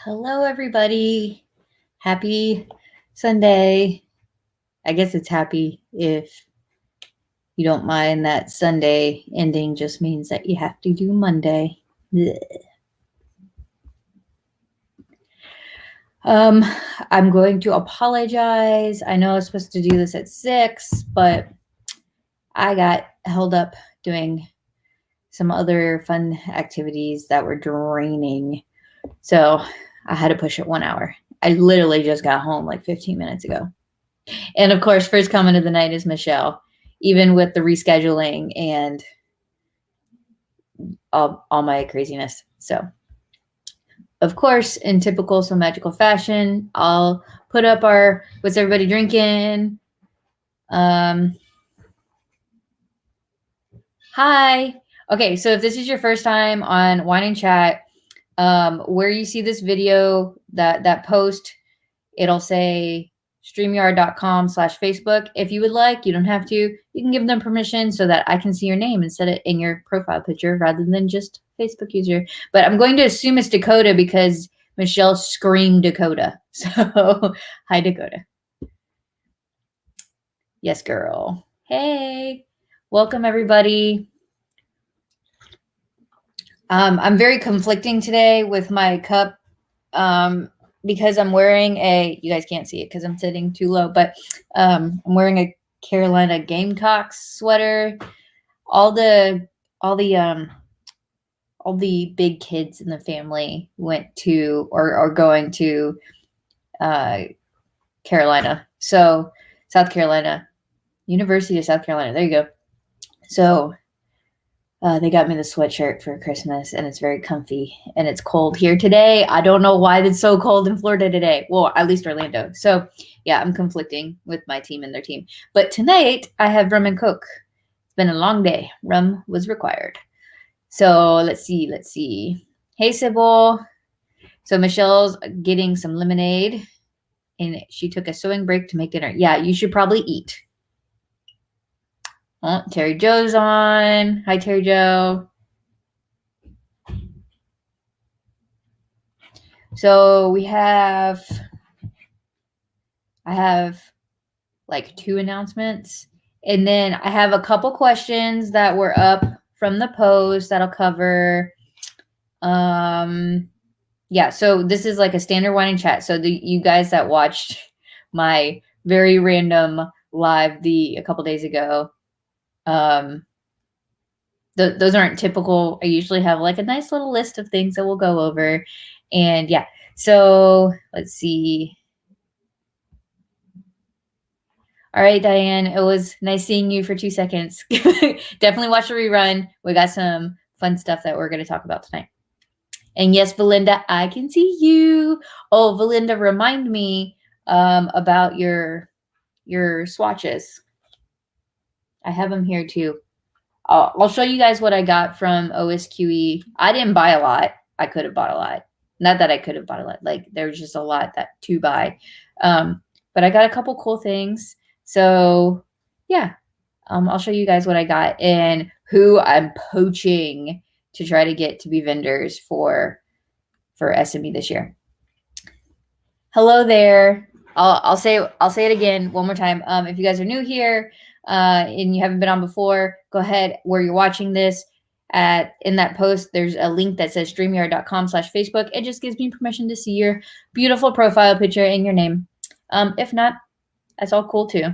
Hello, everybody. Happy Sunday. I guess it's happy if you don't mind that Sunday ending just means that you have to do Monday. Blech. I'm going to apologize. I know I was supposed to do this at 6, but I got held up doing some other fun activities that were draining. So I had to push it 1 hour. I literally just got home like 15 minutes ago. And of course, first comment of the night is Michelle, even with the rescheduling and all my craziness. So, of course, in typical So Magical fashion, I'll put up our what's everybody drinking. Hi. Okay, so if this is your first time on Wine and Chat, where you see this video, that post, it'll say streamyard.com/Facebook. If you would like, you don't have to. You can give them permission so that I can see your name and set it in your profile picture rather than just Facebook user. But I'm going to assume it's Dakota because Michelle screamed Dakota. So, hi, Dakota. Yes, girl. Hey, welcome, everybody. I'm very conflicting today with my cup. Because I'm wearing you guys can't see it because I'm sitting too low, but I'm wearing a Carolina Gamecocks sweater. All the big kids in the family went to or are going to Carolina. So South Carolina, University of South Carolina. There you go. So they got me the sweatshirt for Christmas, and it's very comfy, and it's cold here today. I don't know why it's so cold in Florida today. Well, at least Orlando. So, yeah, I'm conflicting with my team and their team. But tonight, I have rum and Coke. It's been a long day. Rum was required. So, let's see. Hey, Sybil. So, Michelle's getting some lemonade, and she took a sewing break to make dinner. Yeah, you should probably eat. Oh, Terry Joe's on. Hi, Terry Joe. So I have like 2 announcements, and then I have a couple questions that were up from the post that'll cover. Yeah, so this is like a standard Wine and Chat. So you guys that watched my very random live a couple days ago, those aren't typical. I usually have like a nice little list of things that we'll go over. And yeah, so let's see. All right, Diane, it was nice seeing you for 2 seconds. Definitely watch the rerun. We got some fun stuff that we're going to talk about tonight. And yes, Valinda, I can see you. Oh, Valinda, remind me about your swatches. I have them here too. I'll show you guys what I got from OSQE. I didn't buy a lot. I could have bought a lot. Not that I could have bought a lot. Like there's just a lot to buy. But I got a couple cool things. So yeah, I'll show you guys what I got and who I'm poaching to try to get to be vendors for SME this year. Hello there. I'll say it again one more time. If you guys are new here and you haven't been on before, go ahead where you're watching this. In that post, there's a link that says streamyard.com/Facebook. It just gives me permission to see your beautiful profile picture and your name. If not, that's all cool too.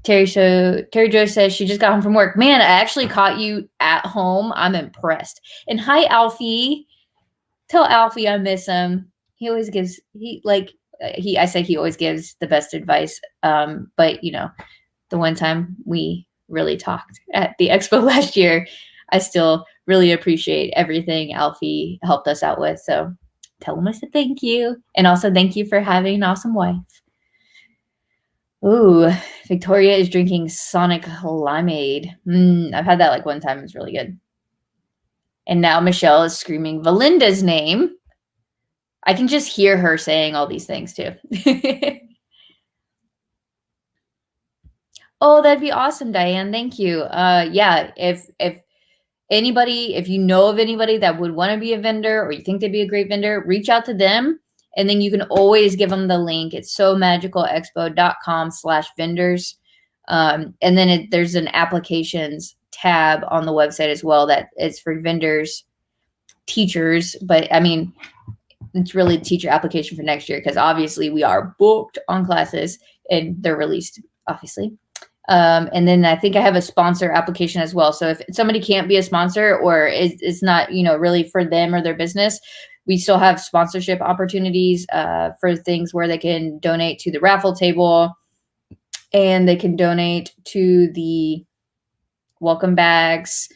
Terry Jo says she just got home from work. Man, I actually caught you at home. I'm impressed. And hi, Alfie. Tell Alfie I miss him. He always gives he always gives the best advice. But you know, the one time we really talked at the expo last year, I still really appreciate everything Alfie helped us out with. So tell him I said thank you. And also thank you for having an awesome wife. Ooh, Victoria is drinking Sonic Limeade. I've had that like one time. It's really good. And now Michelle is screaming Valinda's name. I can just hear her saying all these things too. Oh, that'd be awesome, Diane. Thank you. Yeah, if anybody, if you know of anybody that would want to be a vendor or you think they'd be a great vendor, reach out to them. And then you can always give them the link. It's somagicalexpo.com/vendors. And then there's an applications tab on the website as well that is for vendors, teachers. But I mean, it's really teacher application for next year because obviously we are booked on classes and they're released, obviously. And then I think I have a sponsor application as well. So if somebody can't be a sponsor or it's not, really for them or their business, we still have sponsorship opportunities for things where they can donate to the raffle table and they can donate to the welcome bags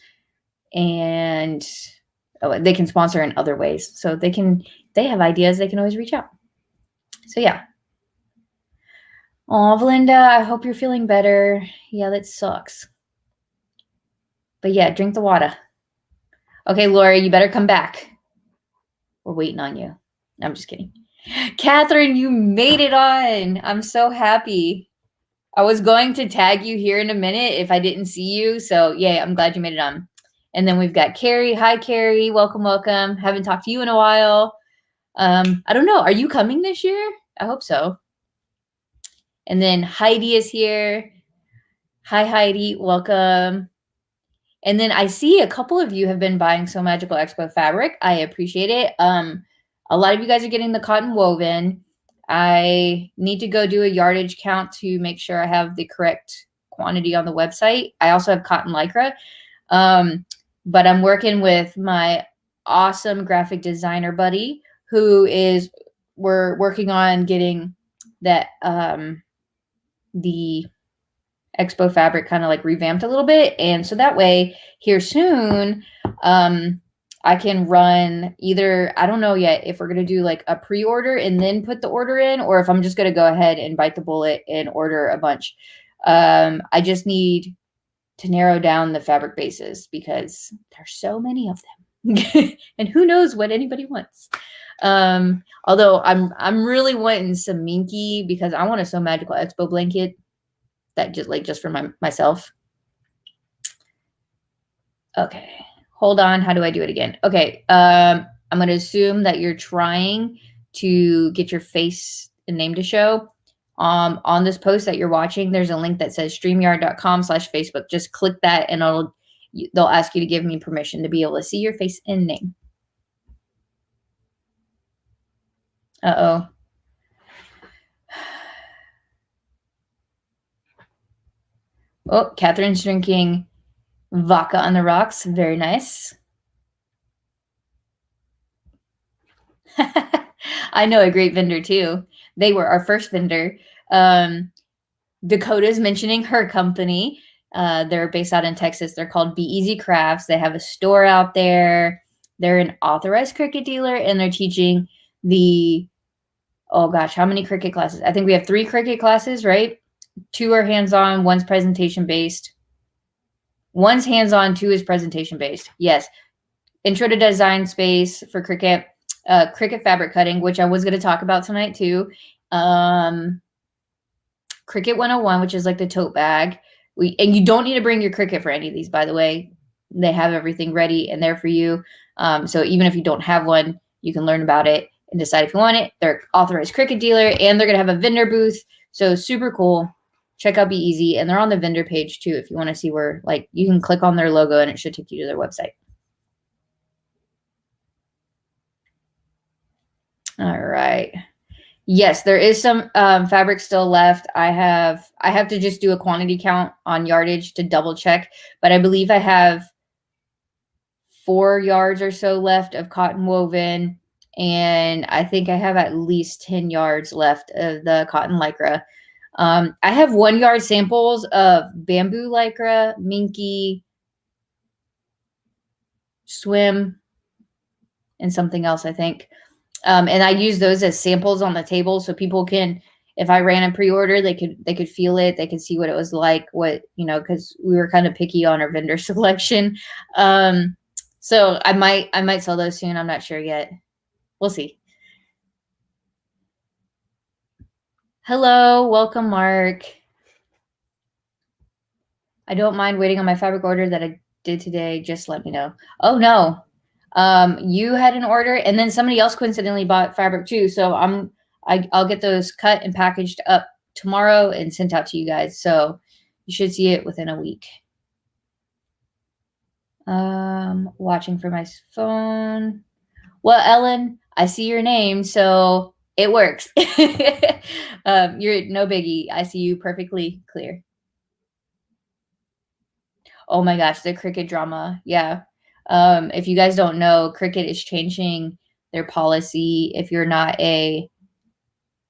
and they can sponsor in other ways. So they have ideas, they can always reach out. So yeah. Oh, Valinda, I hope you're feeling better. Yeah, that sucks. But yeah, drink the water. Okay, Laura, you better come back. We're waiting on you. I'm just kidding. Catherine, you made it on. I'm so happy. I was going to tag you here in a minute if I didn't see you. So yeah, I'm glad you made it on. And then we've got Carrie. Hi, Carrie. Welcome, welcome. Haven't talked to you in a while. I don't know. Are you coming this year? I hope so. And then Heidi is here. Hi, Heidi. Welcome. And then I see a couple of you have been buying So Magical Expo fabric. I appreciate it. A lot of you guys are getting the cotton woven. I need to go do a yardage count to make sure I have the correct quantity on the website. I also have cotton lycra. But I'm working with my awesome graphic designer buddy we're working on getting that the Expo fabric kind of like revamped a little bit. And so that way here soon, I can run either, I don't know yet if we're going to do like a pre-order and then put the order in, or if I'm just going to go ahead and bite the bullet and order a bunch. I just need to narrow down the fabric bases because there's so many of them and who knows what anybody wants. Although I'm really wanting some minky because I want a So Magical Expo blanket that just for myself. Okay, hold on. How do I do it again? Okay, I'm going to assume that you're trying to get your face and name to show. On this post that you're watching, there's a link that says streamyard.com/Facebook. Just click that and they'll ask you to give me permission to be able to see your face and name. Uh-oh. Oh, Catherine's drinking vodka on the rocks. Very nice. I know a great vendor too. They were our first vendor. Dakota's mentioning her company. They're based out in Texas. They're called Be Easy Crafts. They have a store out there. They're an authorized Cricut dealer, and they're teaching oh gosh, how many Cricut classes? I think we have 3 Cricut classes, right? 2 are hands-on, one's presentation-based. One's hands-on, 2 is presentation-based. Yes. Intro to Design Space for Cricut. Cricut fabric cutting, which I was going to talk about tonight too. Cricut 101, which is like the tote bag. And you don't need to bring your Cricut for any of these, by the way. They have everything ready and there for you. So even if you don't have one, you can learn about it and decide if you want it. They're authorized Cricut dealer, and they're going to have a vendor booth. So super cool. Check out Be Easy. And they're on the vendor page too if you want to see where, like, you can click on their logo and it should take you to their website. All right. Yes, there is some fabric still left. I have to just do a quantity count on yardage to double check, but I believe I have 4 yards or so left of cotton woven, and I think I have at least 10 yards left of the cotton lycra. I have 1 yard samples of bamboo lycra, minky, swim, and something else, I think. And I use those as samples on the table so people can, if I ran a pre-order, they could feel it. They could see what it was like, because we were kind of picky on our vendor selection. So I might sell those soon. I'm not sure yet. We'll see. Hello, welcome, Mark. I don't mind waiting on my fabric order that I did today, just let me know. Oh no. You had an order, and then somebody else coincidentally bought fabric too. So I'll get those cut and packaged up tomorrow and sent out to you guys. So you should see it within a week. Watching for my phone. Well, Ellen, I see your name, so it works. You're no biggie. I see you perfectly clear. Oh my gosh, the Cricket drama. Yeah. If you guys don't know, Cricket is changing their policy if you're not a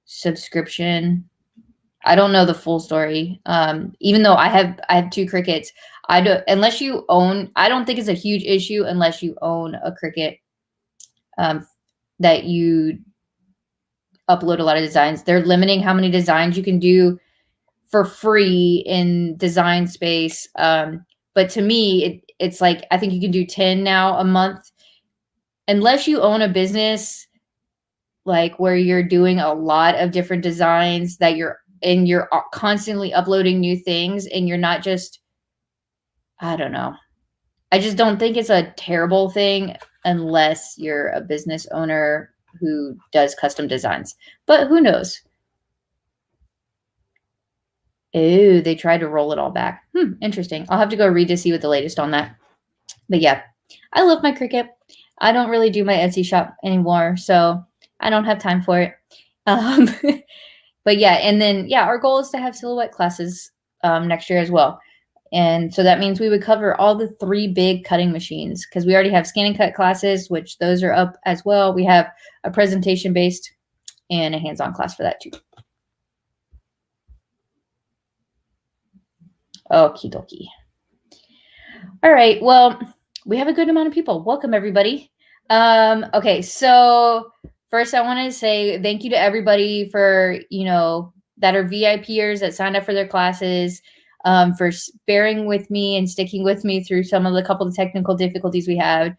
subscription. I don't know the full story. Even though I have 2 Crickets, I don't unless you own. I don't think it's a huge issue unless you own a Cricket that you upload a lot of designs. They're limiting how many designs you can do for free in design space. But to me, it's like I think you can do 10 now a month, unless you own a business like where you're doing a lot of different designs that you're constantly uploading new things, and you're not just, I don't know. I just don't think it's a terrible thing unless you're a business owner who does custom designs. But who knows? Oh, they tried to roll it all back. Interesting. I'll have to go read to see what the latest on that. But yeah, I love my Cricut. I don't really do my Etsy shop anymore, so I don't have time for it. But yeah, and then yeah, our goal is to have silhouette classes next year as well. And so that means we would cover all the 3 big cutting machines, because we already have scan and cut classes, which those are up as well. We have a presentation based and a hands-on class for that too. Okie dokie. All right. Well, we have a good amount of people. Welcome, everybody. Okay. So first, I want to say thank you to everybody for, that are VIPers that signed up for their classes, for bearing with me and sticking with me through couple of technical difficulties we had.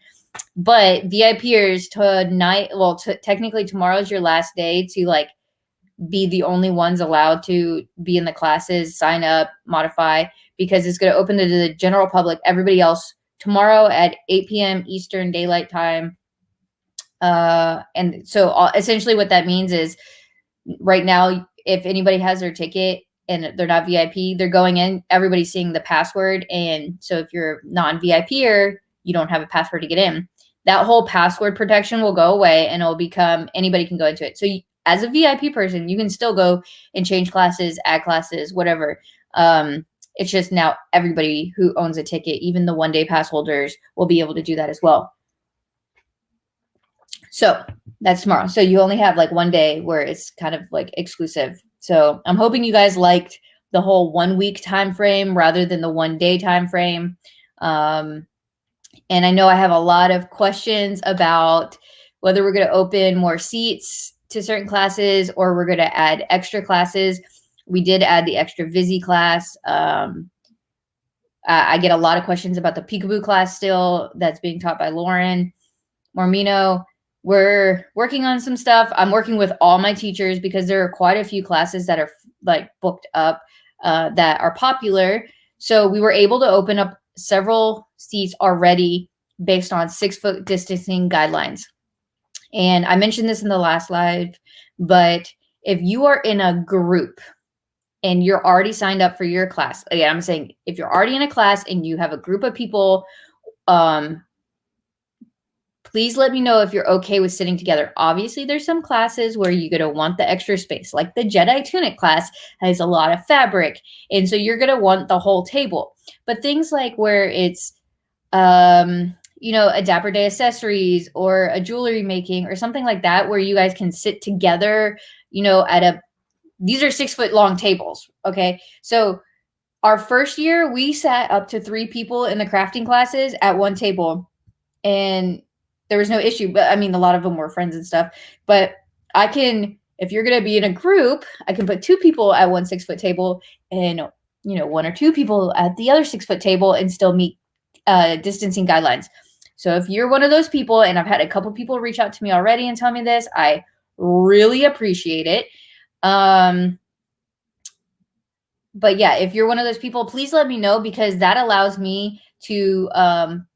But VIPers tonight, technically tomorrow is your last day to be the only ones allowed to be in the classes, sign up, modify, because it's going to open to the general public, everybody else, tomorrow at 8 p.m. Eastern Daylight Time. And so essentially what that means is right now, if anybody has their ticket and they're not VIP, they're going in, everybody's seeing the password. And so if you're non-VIPer, you don't have a password to get in. That whole password protection will go away, and it'll become anybody can go into it. So as a VIP person, you can still go and change classes, add classes, whatever. It's just now everybody who owns a ticket, even the one-day pass holders, will be able to do that as well. So that's tomorrow. So you only have one day where it's kind of exclusive. So I'm hoping you guys liked the whole 1 week time frame rather than the 1 day time frame. And I know I have a lot of questions about whether we're going to open more seats to certain classes or we're going to add extra classes. We did add the extra Visi class. I get a lot of questions about the Peekaboo class still that's being taught by Lauren Mormino. We're working on some stuff. I'm working with all my teachers because there are quite a few classes that are booked up that are popular. So we were able to open up several seats already based on 6-foot distancing guidelines. And I mentioned this in the last live, but if you are in a group and you're already signed up for your class, again, I'm saying if you're already in a class and you have a group of people, please let me know if you're okay with sitting together. Obviously, there's some classes where you're going to want the extra space, like the Jedi tunic class has a lot of fabric. And so you're going to want the whole table. But things like where it's, a Dapper Day accessories or a jewelry making or something like that, where you guys can sit together, these are 6-foot long tables. Okay. So our first year, we sat up to 3 people in the crafting classes at one table, and there was no issue. But I mean, a lot of them were friends and stuff, but if you're going to be in a group, I can put 2 people at one 6-foot table and, 1 or 2 people at the other 6-foot table and still meet distancing guidelines. So if you're one of those people, and I've had a couple people reach out to me already and tell me this, I really appreciate it. but yeah, if you're one of those people, please let me know, because that allows me to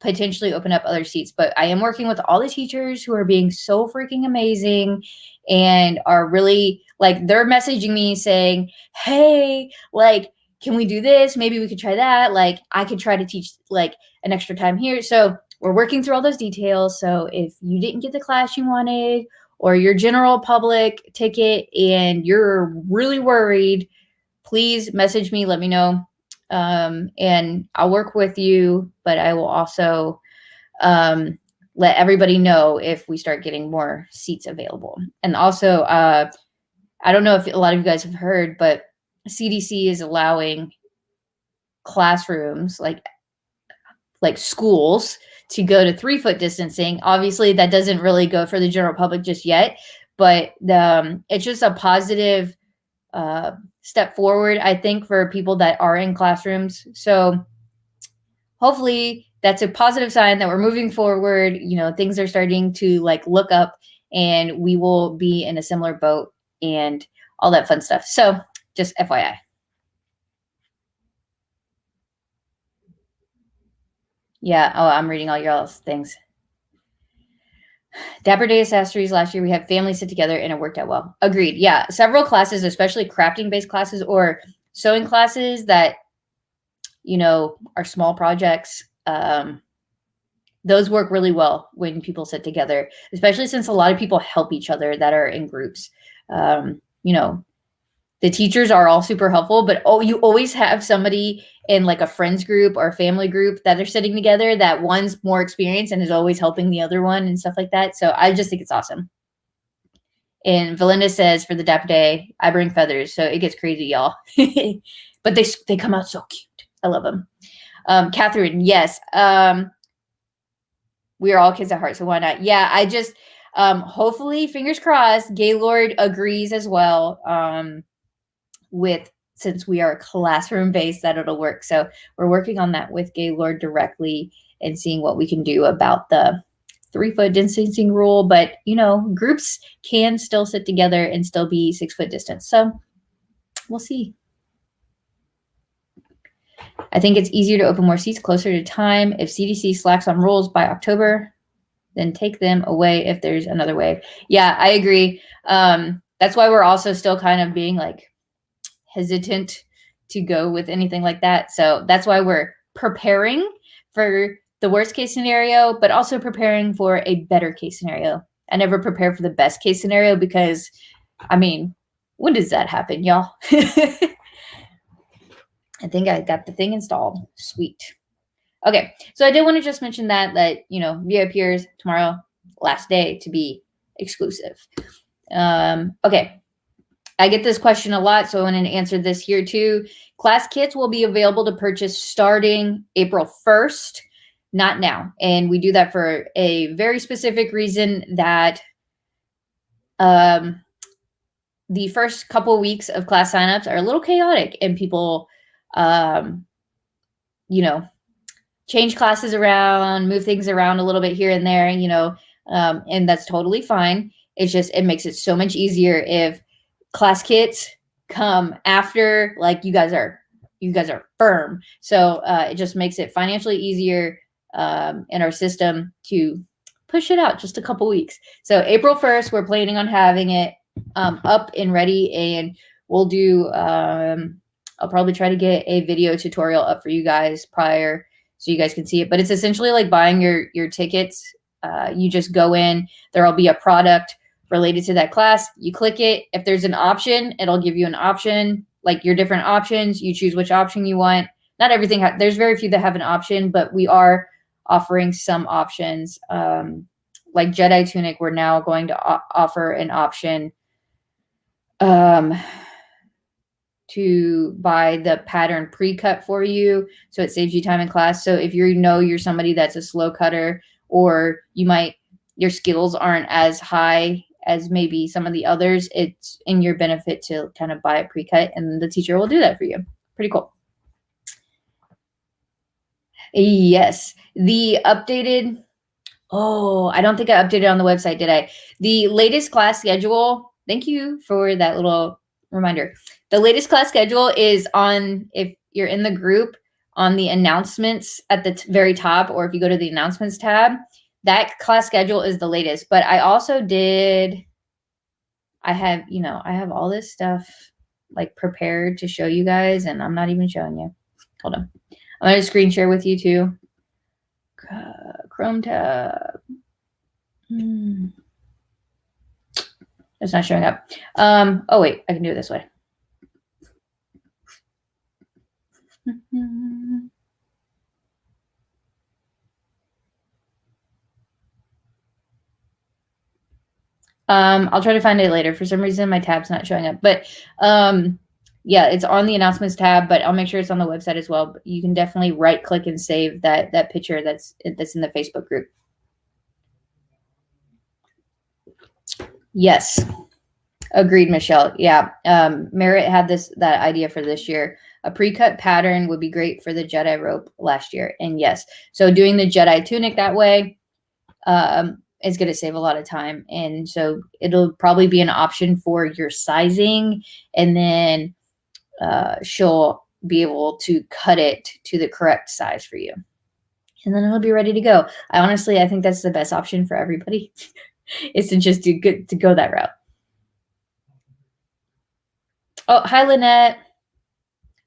potentially open up other seats. But I am working with all the teachers who are being so freaking amazing and are really like, they're messaging me saying, hey, like, can we do this? Maybe we could try that. Like, I could try to teach like an extra time here. So we're working through all those details. So if you didn't get the class you wanted, or your general public ticket and you're really worried, please message me, let me know. And I'll work with you, but I will also let everybody know if we start getting more seats available. And also, I don't know if a lot of you guys have heard, but CDC is allowing classrooms, like schools, to go to 3-foot distancing. Obviously, that doesn't really go for the general public just yet, but it's just a positive step forward, I think, for people that are in classrooms. So hopefully that's a positive sign that we're moving forward. You know, things are starting to like look up, and we will be in a similar boat and all that fun stuff. So just FYI. Yeah. Oh, I'm reading all y'all's things. Dapper Day accessories last year, we had families sit together and it worked out well. Agreed. Yeah. Several classes, especially crafting based classes or sewing classes that, you know, are small projects. Those work really well when people sit together, especially since a lot of people help each other that are in groups. You know, the teachers are all super helpful, but you always have somebody in like a friends group or a family group that are sitting together that one's more experienced and is always helping the other one and stuff like that. So I just think it's awesome. And Valinda says, for the Dapper Day, I bring feathers, so it gets crazy, y'all. But they come out so cute. I love them. Catherine, yes. We are all kids at heart, so why not? Yeah, I just hopefully, fingers crossed, Gaylord agrees as well. With, since we are classroom based, that it'll work. So we're working on that with Gaylord directly and seeing what we can do about the 3-foot distancing rule. But you know, groups can still sit together and still be 6-foot distance. So we'll see. I think it's easier to open more seats closer to time. If CDC slacks on rules by October, then take them away if there's another wave. Yeah, I agree. That's why we're also still kind of being like hesitant to go with anything like that. So that's why we're preparing for the worst case scenario, but also preparing for a better case scenario. I never prepare for the best case scenario because, I mean, when does that happen, y'all? I think I got the thing installed. Sweet. Okay, so I did want to just mention that, you know, VIPers tomorrow, last day to be exclusive. Okay, I get this question a lot, so I want to answer this here too. Class kits will be available to purchase starting April 1st, not now. And we do that for a very specific reason, that the first couple weeks of class signups are a little chaotic, and people, you know, change classes around, move things around a little bit here and there, you know, and that's totally fine. It's just, it makes it so much easier if class kits come after, like, you guys are firm. So it just makes it financially easier in our system to push it out just a couple weeks. So April 1st, we're planning on having it up and ready, and we'll do, I'll probably try to get a video tutorial up for you guys prior so you guys can see it. But it's essentially like buying your tickets. You just go in, there'll be a product related to that class. You click it. If there's an option, it'll give you an option, like your different options. You choose which option you want. Not everything, there's very few that have an option, but we are offering some options. Like Jedi Tunic, we're now going to offer an option to buy the pattern pre-cut for you, so it saves you time in class. So if you know you're somebody that's a slow cutter, or your skills aren't as high as maybe some of the others, it's in your benefit to kind of buy a pre-cut, and the teacher will do that for you. Pretty cool. Yes, the updated, I don't think I updated on the website, did I? The latest class schedule, thank you for that little reminder. The latest class schedule is on, if you're in the group, on the announcements at the very top, or if you go to the announcements tab, that class schedule is the latest. But I also did, I have all this stuff like prepared to show you guys, and I'm not even showing you. Hold on. I'm going to screen share with you too. Chrome tab. It's not showing up. Oh wait, I can do it this way. I'll try to find it later. For some reason, my tab's not showing up. But yeah, it's on the announcements tab, but I'll make sure it's on the website as well. But you can definitely right click and save that picture that's in the Facebook group. Yes. Agreed, Michelle. Yeah. Merritt had that idea for this year. A pre-cut pattern would be great for the Jedi robe last year. And yes, so doing the Jedi tunic that way is going to save a lot of time. And so it'll probably be an option for your sizing. And then she'll be able to cut it to the correct size for you. And then it'll be ready to go. I think that's the best option for everybody is to just to go that route. Oh, hi, Lynette.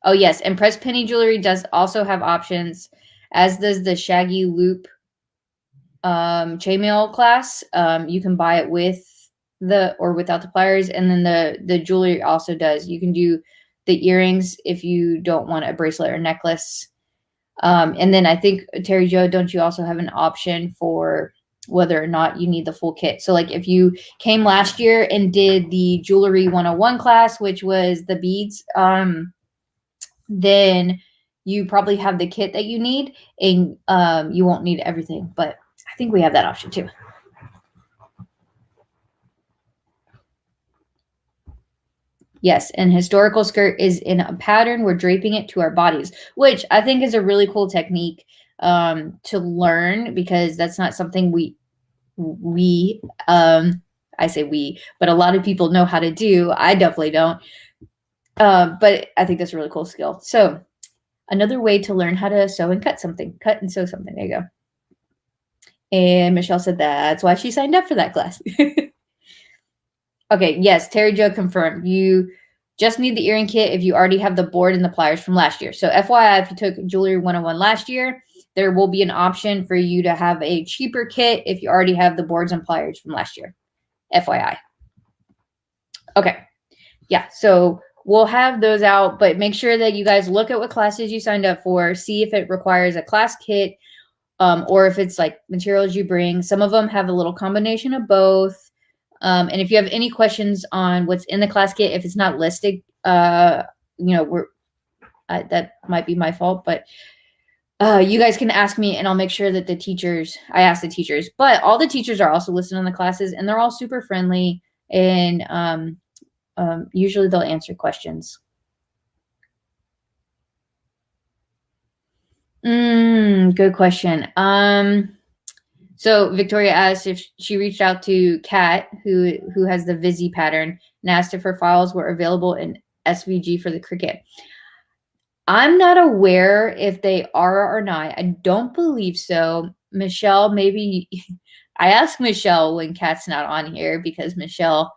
Oh, yes. And Press Penny Jewelry does also have options, as does the Shaggy Loop chainmail class. You can buy it with or without the pliers. And then the jewelry also does. You can do the earrings if you don't want a bracelet or necklace. And then I think, Terry Jo, don't you also have an option for whether or not you need the full kit? So like if you came last year and did the Jewelry 101 class, which was the beads, then you probably have the kit that you need, and you won't need everything. But I think we have that option too. Yes, and historical skirt is in a pattern. We're draping it to our bodies, which I think is a really cool technique to learn, because that's not something I say we, but a lot of people know how to do. I definitely don't. But I think that's a really cool skill. So another way to learn how to sew and cut something, cut and sew something. There you go. And Michelle said that's why she signed up for that class. Okay, yes, Terry Jo confirmed. You just need the earring kit if you already have the board and the pliers from last year. So FYI, if you took Jewelry 101 last year, there will be an option for you to have a cheaper kit if you already have the boards and pliers from last year. FYI. Okay. Yeah, so we'll have those out, but make sure that you guys look at what classes you signed up for, see if it requires a class kit, or if it's like materials you bring. Some of them have a little combination of both. And if you have any questions on what's in the class kit, if it's not listed, that might be my fault, but you guys can ask me, and I'll make sure that I ask the teachers. But all the teachers are also listed on the classes, and they're all super friendly, and usually they'll answer questions. Good question. So Victoria asked if she reached out to Kat, who has the Vizzy pattern, and asked if her files were available in SVG for the Cricut. I'm not aware if they are or not. I don't believe so. Michelle, maybe I asked Michelle when Kat's not on here, because Michelle,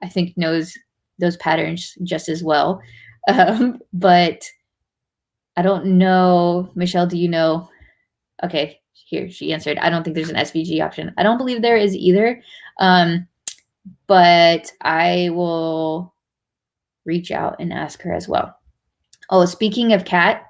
I think, knows those patterns just as well. But I don't know. Michelle, do you know? Okay, here she answered. I don't think there's an SVG option. I don't believe there is either. But I will reach out and ask her as well. Oh, speaking of Kat,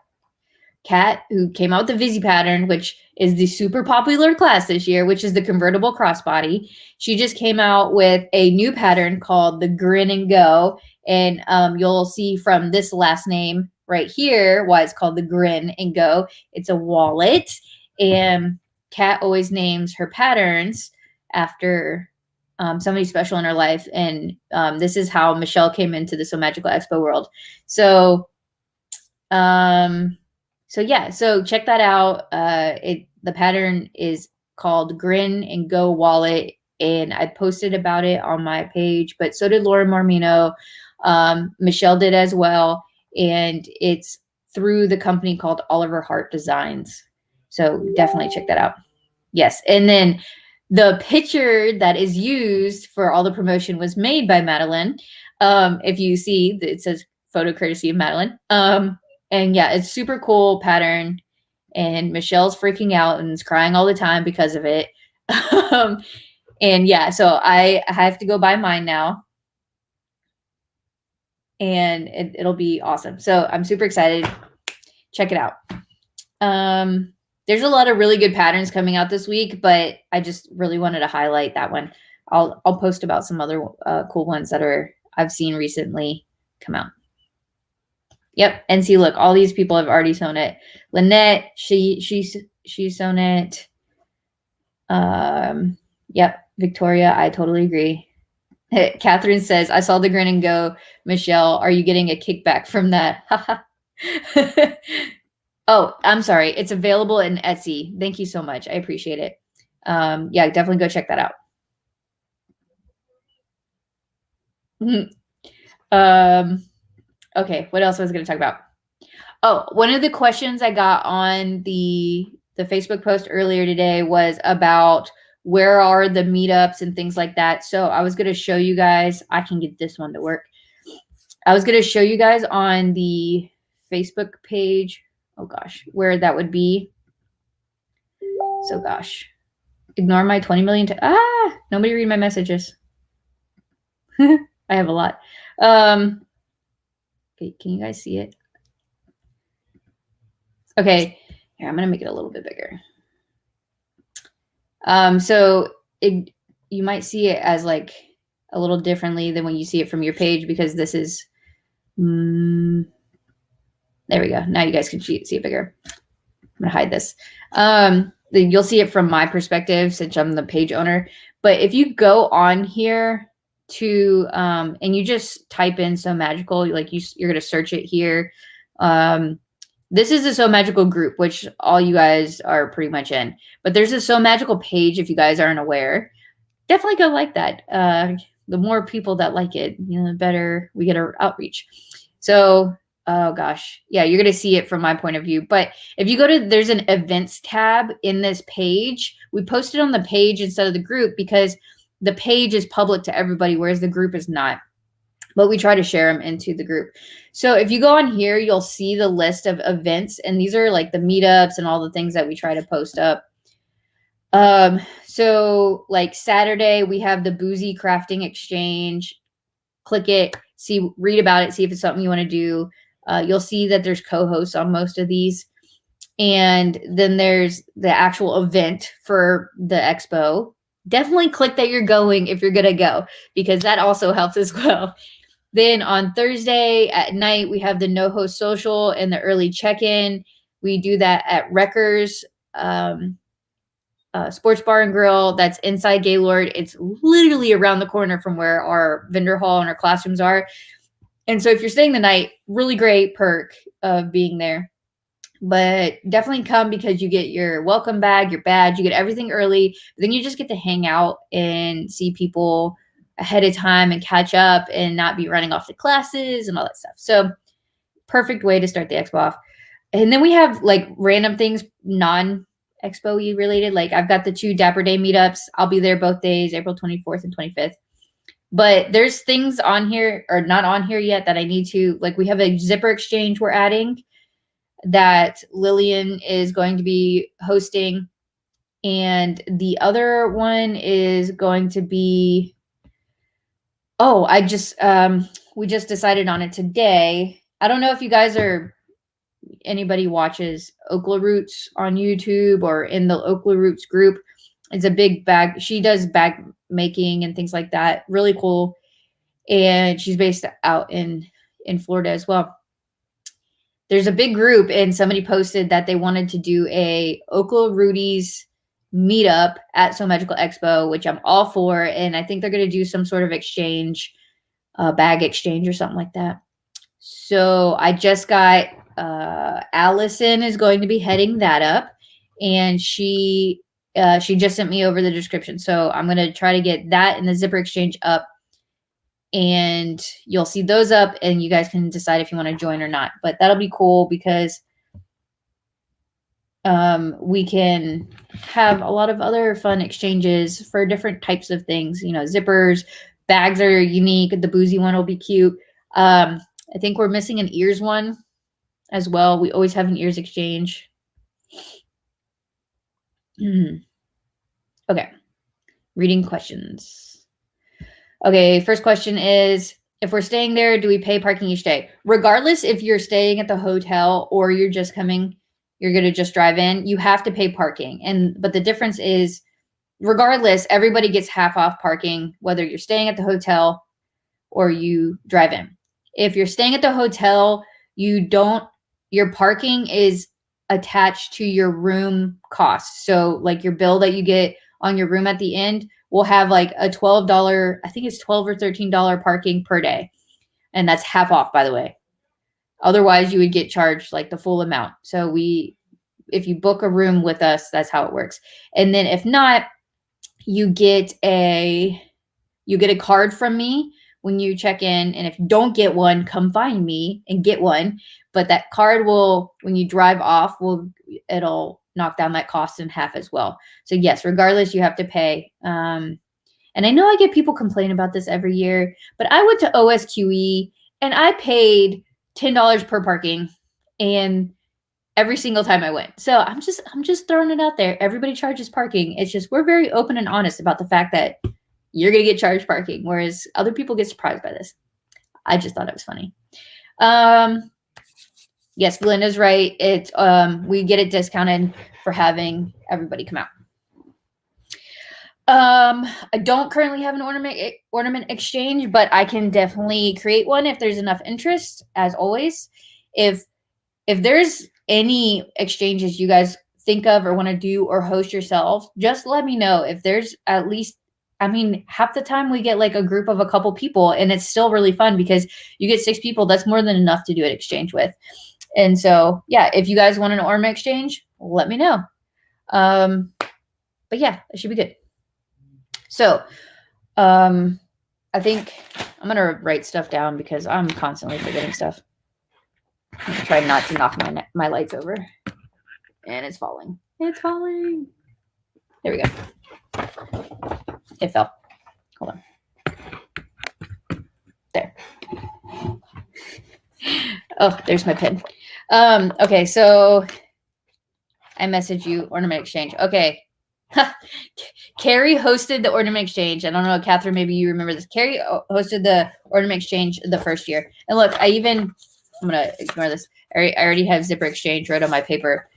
who came out with the Vizzy pattern, which is the super popular class this year, which is the convertible crossbody. She just came out with a new pattern called the Grin and Go. And you'll see from this last name right here why it's called the Grin and Go. It's a wallet. And Kat always names her patterns after somebody special in her life. And this is how Michelle came into the So Magical Expo world. So yeah, so check that out. The pattern is called Grin and Go Wallet, and I posted about it on my page, but so did Laura Marmino. Michelle did as well. And it's through the company called Oliver Hart Designs. So definitely check that out. Yes. And then the picture that is used for all the promotion was made by Madeline. If you see, it says photo courtesy of Madeline. And yeah, it's super cool pattern. And Michelle's freaking out and is crying all the time because of it. And yeah, so I have to go buy mine now. And it'll be awesome. So I'm super excited. Check it out. There's a lot of really good patterns coming out this week, but I just really wanted to highlight that one. I'll post about some other cool ones that I've seen recently come out. Yep. And see, look, all these people have already sewn it. Lynette, she's sewn it. Yep. Victoria, I totally agree. Catherine says, I saw the grin and go. Michelle, are you getting a kickback from that? Oh, I'm sorry. It's available in Etsy. Thank you so much. I appreciate it. Yeah, definitely go check that out. Okay, what else was I going to talk about? Oh, one of the questions I got on the Facebook post earlier today was about where are the meetups and things like that. So I was going to show you guys. I can get this one to work. I was going to show you guys on the Facebook page. Oh gosh, where that would be. So gosh, ignore my 20 million. Nobody read my messages. I have a lot. Okay, can you guys see it? Okay, here, I'm going to make it a little bit bigger. So you might see it as like a little differently than when you see it from your page, because this is, there we go. Now you guys can see it bigger. I'm going to hide this. You'll see it from my perspective since I'm the page owner. But if you go on here to, and you just type in So Magical, like you're going to search it here. This is a So Magical group, which all you guys are pretty much in. But there's a So Magical page if you guys aren't aware. Definitely go like that. The more people that like it, the better we get our outreach. So, oh gosh. Yeah, you're going to see it from my point of view. But if you go to, there's an events tab in this page. We posted on the page instead of the group because the page is public to everybody, whereas the group is not. But we try to share them into the group. So if you go on here, you'll see the list of events. And these are like the meetups and all the things that we try to post up. So like Saturday, we have the Boozy Crafting Exchange. Click it, read about it, see if it's something you want to do. You'll see that there's co-hosts on most of these. And then there's the actual event for the expo. Definitely click that you're going if you're going to go, because that also helps as well. Then on Thursday at night, we have the No Host Social and the early check-in. We do that at Wreckers Sports Bar and Grill. That's inside Gaylord. It's literally around the corner from where our vendor hall and our classrooms are. And so if you're staying the night, really great perk of being there. But definitely come because you get your welcome bag, your badge, you get everything early. But then you just get to hang out and see people ahead of time and catch up and not be running off to classes and all that stuff. So perfect way to start the expo off. And then we have like random things, non-expo-y related. Like I've got the 2 Dapper Day meetups. I'll be there both days, April 24th and 25th. But there's things on here or not on here yet that I need to, like we have a zipper exchange we're adding that Lillian is going to be hosting. And the other one is going to be, we just decided on it today. I don't know if you guys anybody watches Okla Roots on YouTube or in the Okla Roots group. It's a big bag. She does bag making and things like that. Really cool. And she's based out in Florida as well. There's a big group and somebody posted that they wanted to do a Okla Rudy's meetup at So Magical Expo, which I'm all for. And I think they're going to do some sort of exchange, bag exchange or something like that. So I just got, Allison is going to be heading that up, and she just sent me over the description. So I'm going to try to get that and the zipper exchange up and you'll see those up, and you guys can decide if you want to join or not. But that'll be cool because we can have a lot of other fun exchanges for different types of things. You know, zippers, bags are unique. The boozy one will be cute. I think we're missing an ears one as well. We always have an ears exchange. Okay. Reading questions. Okay. First question is, if we're staying there, do we pay parking each day? Regardless if you're staying at the hotel or you're just coming, you're going to just drive in, you have to pay parking. But the difference is, regardless, everybody gets half off parking, whether you're staying at the hotel or you drive in. If you're staying at the hotel, your parking is attached to your room cost. So like your bill that you get on your room at the end will have like a $12, I think it's $12 or $13 parking per day. And that's half off, by the way. Otherwise, you would get charged like the full amount. So if you book a room with us, that's how it works. And then if not, you get a card from me when you check in. And if you don't get one, come find me and get one. But that card will, when you drive off, it'll knock down that cost in half as well. So yes, regardless, you have to pay. And I know I get people complain about this every year, but I went to OSQE and I paid $10 per parking, and every single time I went. So I'm just throwing it out there. Everybody charges parking. It's just, we're very open and honest about the fact that you're going to get charged parking, whereas other people get surprised by this. I just thought it was funny. Yes, Belinda's right. We get it discounted for having everybody come out. I don't currently have an ornament exchange, but I can definitely create one if there's enough interest, as always. If there's any exchanges you guys think of or want to do or host yourself, just let me know. If there's at least, half the time we get like a group of a couple people, and it's still really fun because you get 6 people. That's more than enough to do an exchange with. And so, yeah, if you guys want an ornament exchange, let me know. But yeah, it should be good. So, I think I'm going to write stuff down because I'm constantly forgetting stuff. I'm gonna try not to knock my lights over. And it's falling. It's falling. There we go. It fell. Hold on. There. Oh, there's my pen. Okay, so I messaged you, ornament exchange. Okay. Carrie hosted the ornament exchange. I don't know, Catherine, maybe you remember this. Carrie hosted the ornament exchange the first year. And look, I'm going to ignore this. I already have zipper exchange right on my paper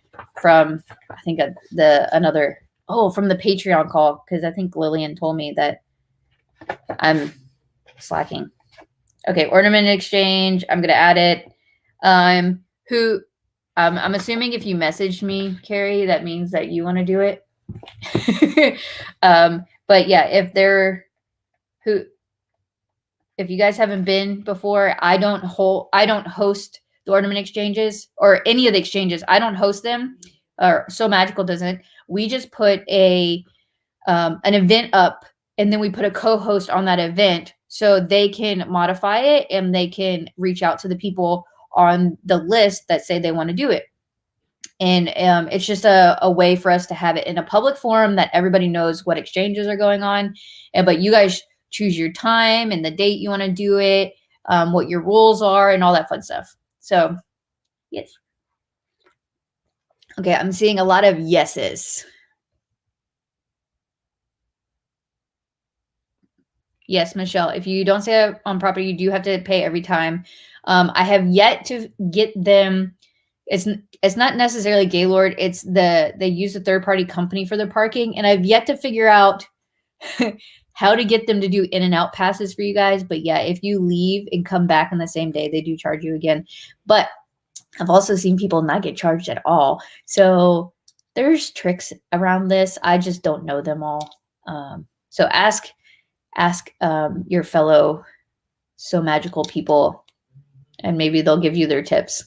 from, I think, from the Patreon call, because I think Lillian told me that I'm slacking. Okay, ornament exchange. I'm going to add it. I'm assuming if you messaged me, Carrie, that means that you want to do it. But yeah, if you guys haven't been before, I don't host the ornament exchanges or any of the exchanges. I don't host them, or So Magical doesn't. We just put an event up, and then we put a co-host on that event so they can modify it and they can reach out to the people on the list that say they want to do it. And it's just a way for us to have it in a public forum that everybody knows what exchanges are going on. But you guys choose your time and the date you want to do it, what your rules are, and all that fun stuff. So, yes. Okay, I'm seeing a lot of yeses. Yes, Michelle, if you don't stay on property, you do have to pay every time. I have yet to get them. It's not necessarily Gaylord. It's they use a third-party company for their parking, and I've yet to figure out how to get them to do in and out passes for you guys. But yeah, if you leave and come back on the same day, they do charge you again. But I've also seen people not get charged at all. So there's tricks around this. I just don't know them all. So ask your fellow So Magical people, and maybe they'll give you their tips.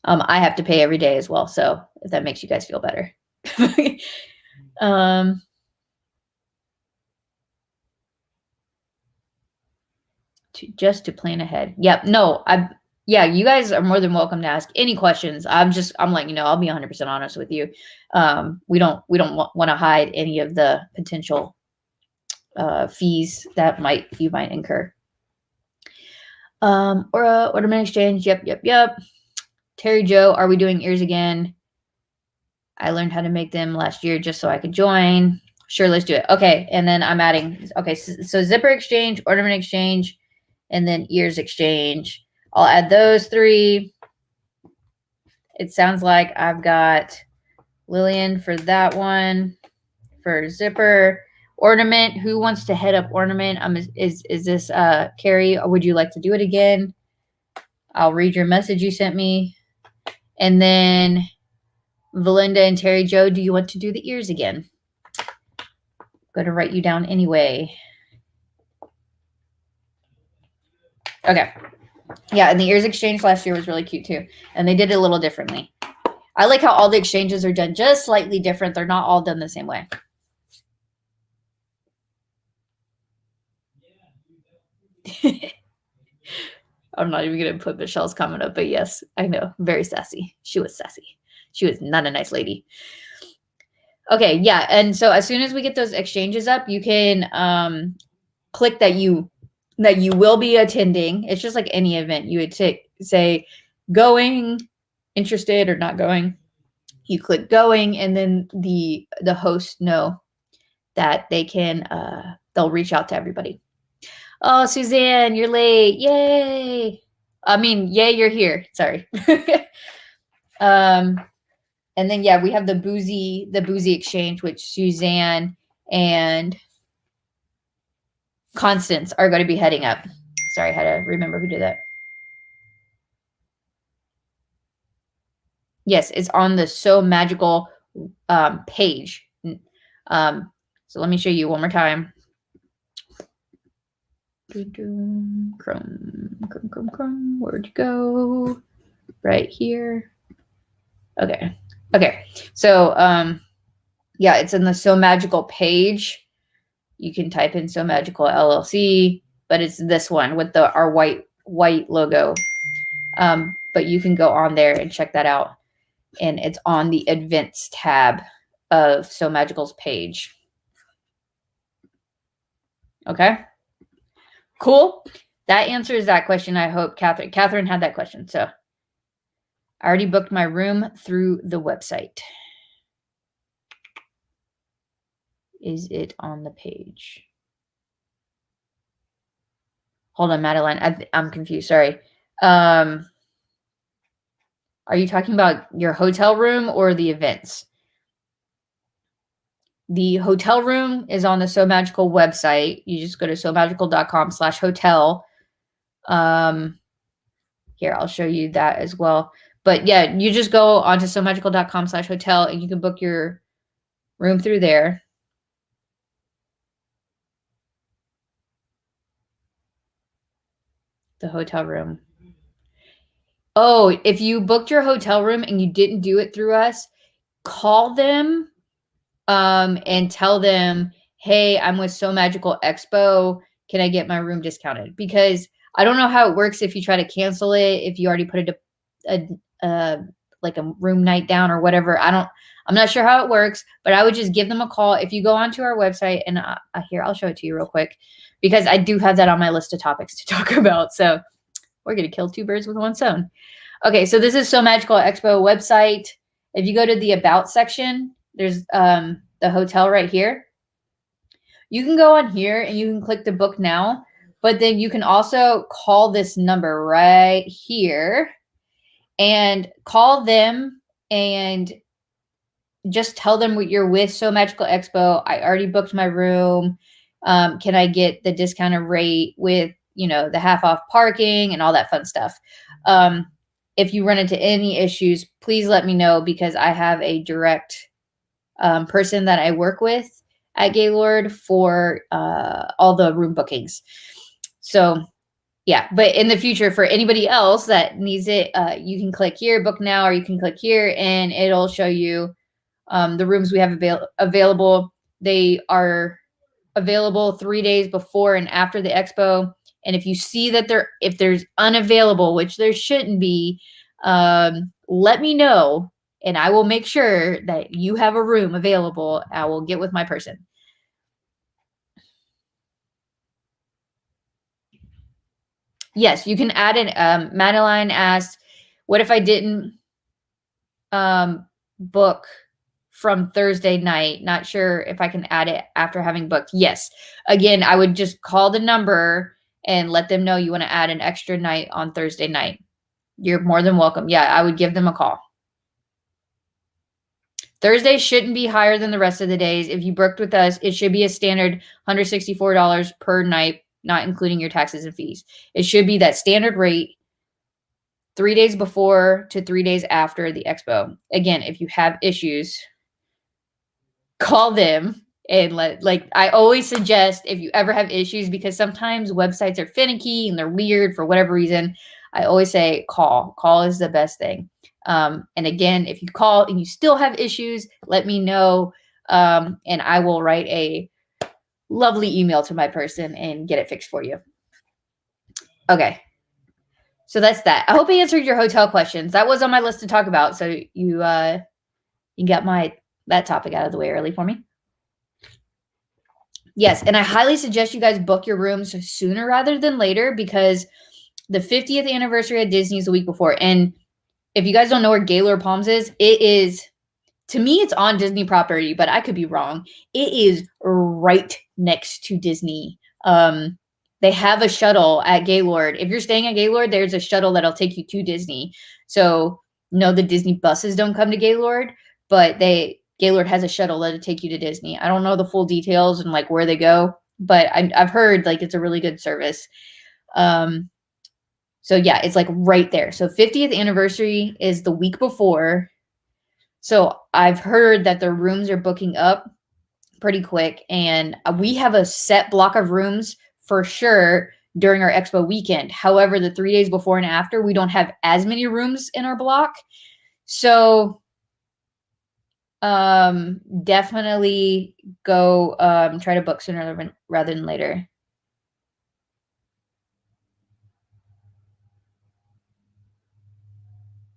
I have to pay every day as well, so if that makes you guys feel better. just to plan ahead. Yep. No, yeah, you guys are more than welcome to ask any questions. I'm letting you know, I'll be 100% honest with you. We don't want to hide any of the potential fees that you might incur. Or ornament exchange. Yep. Terry Joe, are we doing ears again? I learned how to make them last year just so I could join. Sure, let's do it. Okay, and then I'm adding. Okay, so zipper exchange, ornament exchange, and then ears exchange. I'll add those 3. It sounds like I've got Lillian for that one. For zipper. Ornament, who wants to head up ornament? Is this Carrie? Or would you like to do it again? I'll read your message you sent me. And then Valinda and Terry Joe, do you want to do the ears again? I'm going to write you down anyway. Okay. Yeah, and the ears exchange last year was really cute too. And they did it a little differently. I like how all the exchanges are done just slightly different. They're not all done the same way. I'm not even going to put Michelle's comment up, but yes, I know. Very sassy. She was sassy. She was not a nice lady. Okay, yeah. And so as soon as we get those exchanges up, you can click that you will be attending. It's just like any event. You would say going, interested, or not going. You click going, and then the hosts know that they can they'll reach out to everybody. Oh, Suzanne, you're late. Yay. I mean, yay, you're here. Sorry. And then yeah, we have the boozy exchange, which Suzanne and Constance are going to be heading up. Sorry, I had to remember who did that. Yes, it's on the So Magical page. So let me show you one more time. Chrome. Where'd you go? Right here. Okay. So yeah, it's in the So Magical page. You can type in So Magical LLC, but it's this one with our white logo. But you can go on there and check that out. And it's on the events tab of So Magical's page. Okay. Cool. That answers that question. I hope Catherine had that question. So I already booked my room through the website. Is it on the page? Hold on, Madeline. I'm confused. Sorry. Are you talking about your hotel room or the events? The hotel room is on the So Magical website. You just go to somagical.com/hotel. Here, I'll show you that as well. But yeah, you just go onto somagical.com/hotel and you can book your room through there. The hotel room. Oh, if you booked your hotel room and you didn't do it through us, call them and tell them, hey, I'm with So Magical Expo. Can I get my room discounted? Because I don't know how it works if you try to cancel it, if you already put like a room night down or whatever. I'm not sure how it works, but I would just give them a call. If you go onto our website, and here, I'll show it to you real quick, because I do have that on my list of topics to talk about. So we're going to kill 2 birds with one stone. Okay, so this is So Magical Expo website. If you go to the About section, there's the hotel right here. You can go on here and you can click the book now, but then you can also call this number right here and call them and just tell them what you're with So Magical Expo. I already booked my room. Can I get the discounted rate with, the half off parking and all that fun stuff? If you run into any issues, please let me know, because I have a direct person that I work with at Gaylord for all the room bookings. So yeah, but in the future, for anybody else that needs it, you can click here, book now, or you can click here and it'll show you the rooms we have available. They are available 3 days before and after the expo. And if you see that if there's unavailable, which there shouldn't be, let me know, and I will make sure that you have a room available. I will get with my person. Yes, you can add it. Madeline asked, what if I didn't book from Thursday night? Not sure if I can add it after having booked. Yes. Again, I would just call the number and let them know you want to add an extra night on Thursday night. You're more than welcome. Yeah, I would give them a call. Thursday shouldn't be higher than the rest of the days. If you booked with us, it should be a standard $164 per night, not including your taxes and fees. It should be that standard rate 3 days before to 3 days after the expo. Again, if you have issues, call them and I always suggest, if you ever have issues, because sometimes websites are finicky and they're weird for whatever reason, I always say call. Call is the best thing. And again, if you call and you still have issues, let me know. And I will write a lovely email to my person and get it fixed for you. Okay. So that's that. I hope I answered your hotel questions. That was on my list to talk about. So you got that topic out of the way early for me. Yes. And I highly suggest you guys book your rooms sooner rather than later, because the 50th anniversary of Disney is the week before. And if you guys don't know where Gaylord Palms is, it is, to me, it's on Disney property, but I could be wrong. It is right next to Disney. They have a shuttle at Gaylord. If you're staying at Gaylord, there's a shuttle that'll take you to Disney. So no, the Disney buses don't come to Gaylord, but Gaylord has a shuttle that'll take you to Disney. I don't know the full details and where they go, but I've heard it's a really good service. So yeah, it's right there. So 50th anniversary is the week before. So I've heard that the rooms are booking up pretty quick, and we have a set block of rooms for sure during our expo weekend. However, the 3 days before and after, we don't have as many rooms in our block. So definitely go try to book sooner rather than later.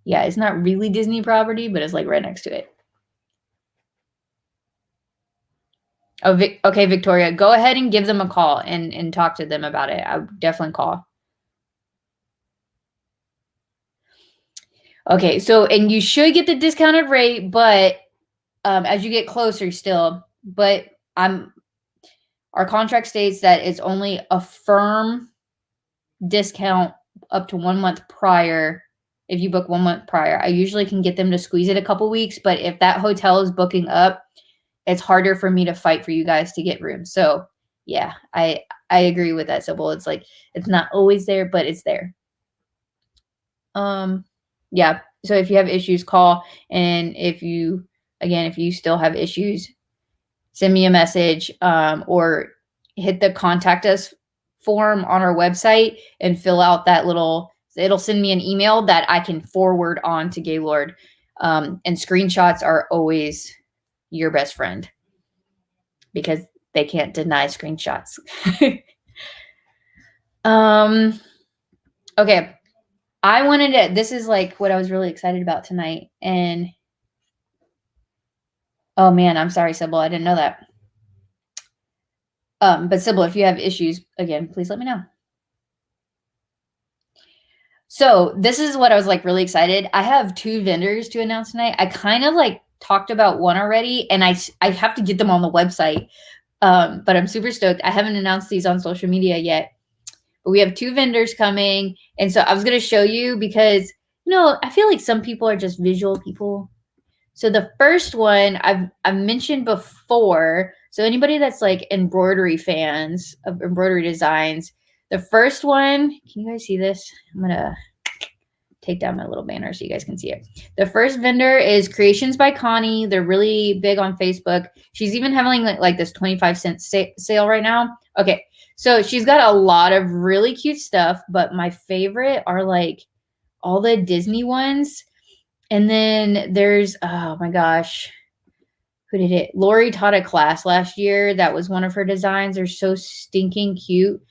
Yeah, it's not really Disney property, but it's right next to it. Oh, okay, Victoria, go ahead and give them a call and talk to them about it. I would definitely call. Okay, so, and you should get the discounted rate, but as you get closer still, but our contract states that it's only a firm discount up to 1 month prior. If you book 1 month prior, I usually can get them to squeeze it a couple weeks, but if that hotel is booking up, it's harder for me to fight for you guys to get rooms. So yeah, I agree with that, Sybil. It's it's not always there, but it's there. Yeah. So if you have issues, call. And if you still have issues, send me a message, or hit the contact us form on our website and fill out that it'll send me an email that I can forward on to Gaylord. And screenshots are always your best friend, because they can't deny screenshots. Okay. This is what I was really excited about tonight. And oh man, I'm sorry, Sybil. I didn't know that. But Sybil, if you have issues, again, please let me know. So this is what I was really excited. I have 2 vendors to announce tonight. I kind of talked about one already, and I have to get them on the website. But I'm super stoked. I haven't announced these on social media yet, but we have 2 vendors coming. And so I was going to show you because, I feel some people are just visual people. So the first one I've mentioned before. So anybody that's embroidery fans of embroidery designs, the first one, can you guys see this? I'm going to take down my little banner so you guys can see it. The first vendor is Creations by Connie. They're really big on Facebook. She's even having this 25-cent sale right now. Okay. So she's got a lot of really cute stuff, but my favorite are all the Disney ones. And then there's, oh my gosh, who did it? Lori taught a class last year. That was one of her designs. They're so stinking cute.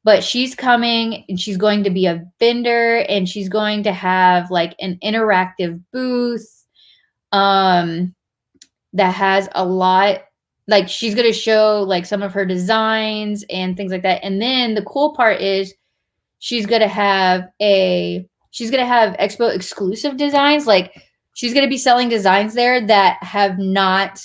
but she's coming and she's going to be a vendor, and she's going to have like an interactive booth that has a lot, like she's going to show like some of her designs and things like that. And then the cool part is she's going to have expo exclusive designs. Like she's going to be selling designs there that have not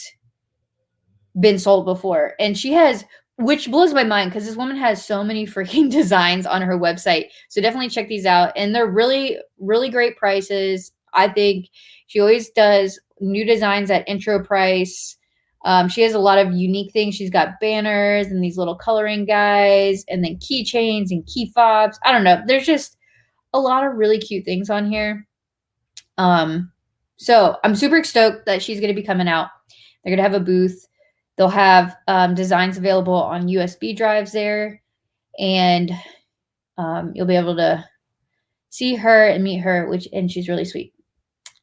been sold before. And she has, which blows my mind because this woman has so many freaking designs on her website. So definitely check these out. And they're really, really great prices. I think she always does new designs at intro price. She has a lot of unique things. She's got banners and these little coloring guides and then keychains and key fobs. I don't know. There's just a lot of really cute things on here. So I'm super stoked that she's going to be coming out. They're going to have a booth. They'll have designs available on USB drives there, and you'll be able to see her and meet her, and she's really sweet.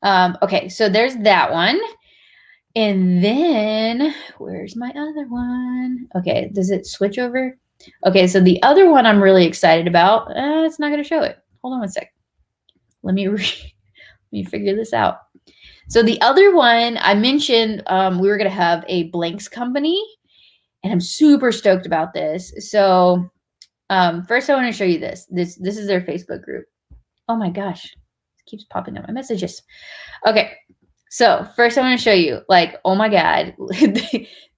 Okay, so there's that one. And then where's my other one? Okay, does it switch over? Okay, so the other one I'm really excited about. It's not going to show it. Hold on one sec. Let me figure this out. So the other one I mentioned, we were going to have a blanks company, and I'm super stoked about this. So first I want to show you this. This is their Facebook group. Oh my gosh, it keeps popping up my messages. Okay, so first I want to show you, like, oh my God,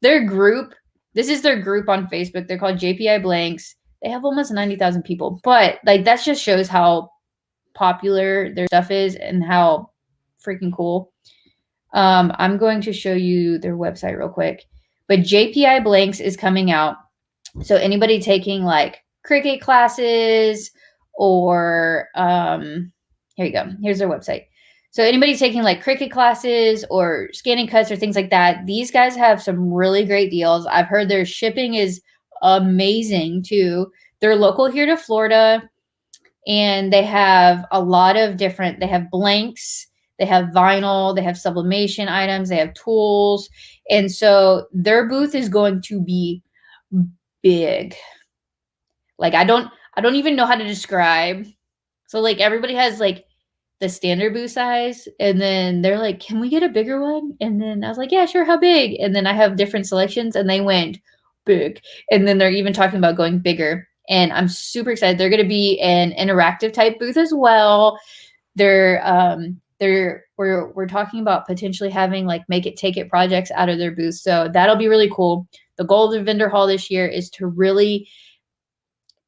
their group. This is their group on Facebook. They're called JPI Blanks. They have almost 90,000 people, but like that just shows how popular their stuff is and how freaking cool. I'm going to show you their website real quick, but JPI Blanks is coming out. So anybody taking like Cricut classes or, here you go. Here's their website. So anybody taking like Cricut classes or scanning cuts or things like that, these guys have some really great deals. I've heard their shipping is amazing too. They're local here to Florida, and they have a lot of different, they have blanks, they have vinyl, they have sublimation items, they have tools. And so their booth is going to be big. Like I don't even know how to describe. So like everybody has like the standard booth size, and then they're like, can we get a bigger one? And then I was like, yeah, sure, how big? And then I have different selections, and they went big. And then they're even talking about going bigger. And I'm super excited. They're going to be an interactive type booth as well. We're talking about potentially having like make it take it projects out of their booth. So that'll be really cool. The goal of the vendor hall this year is to really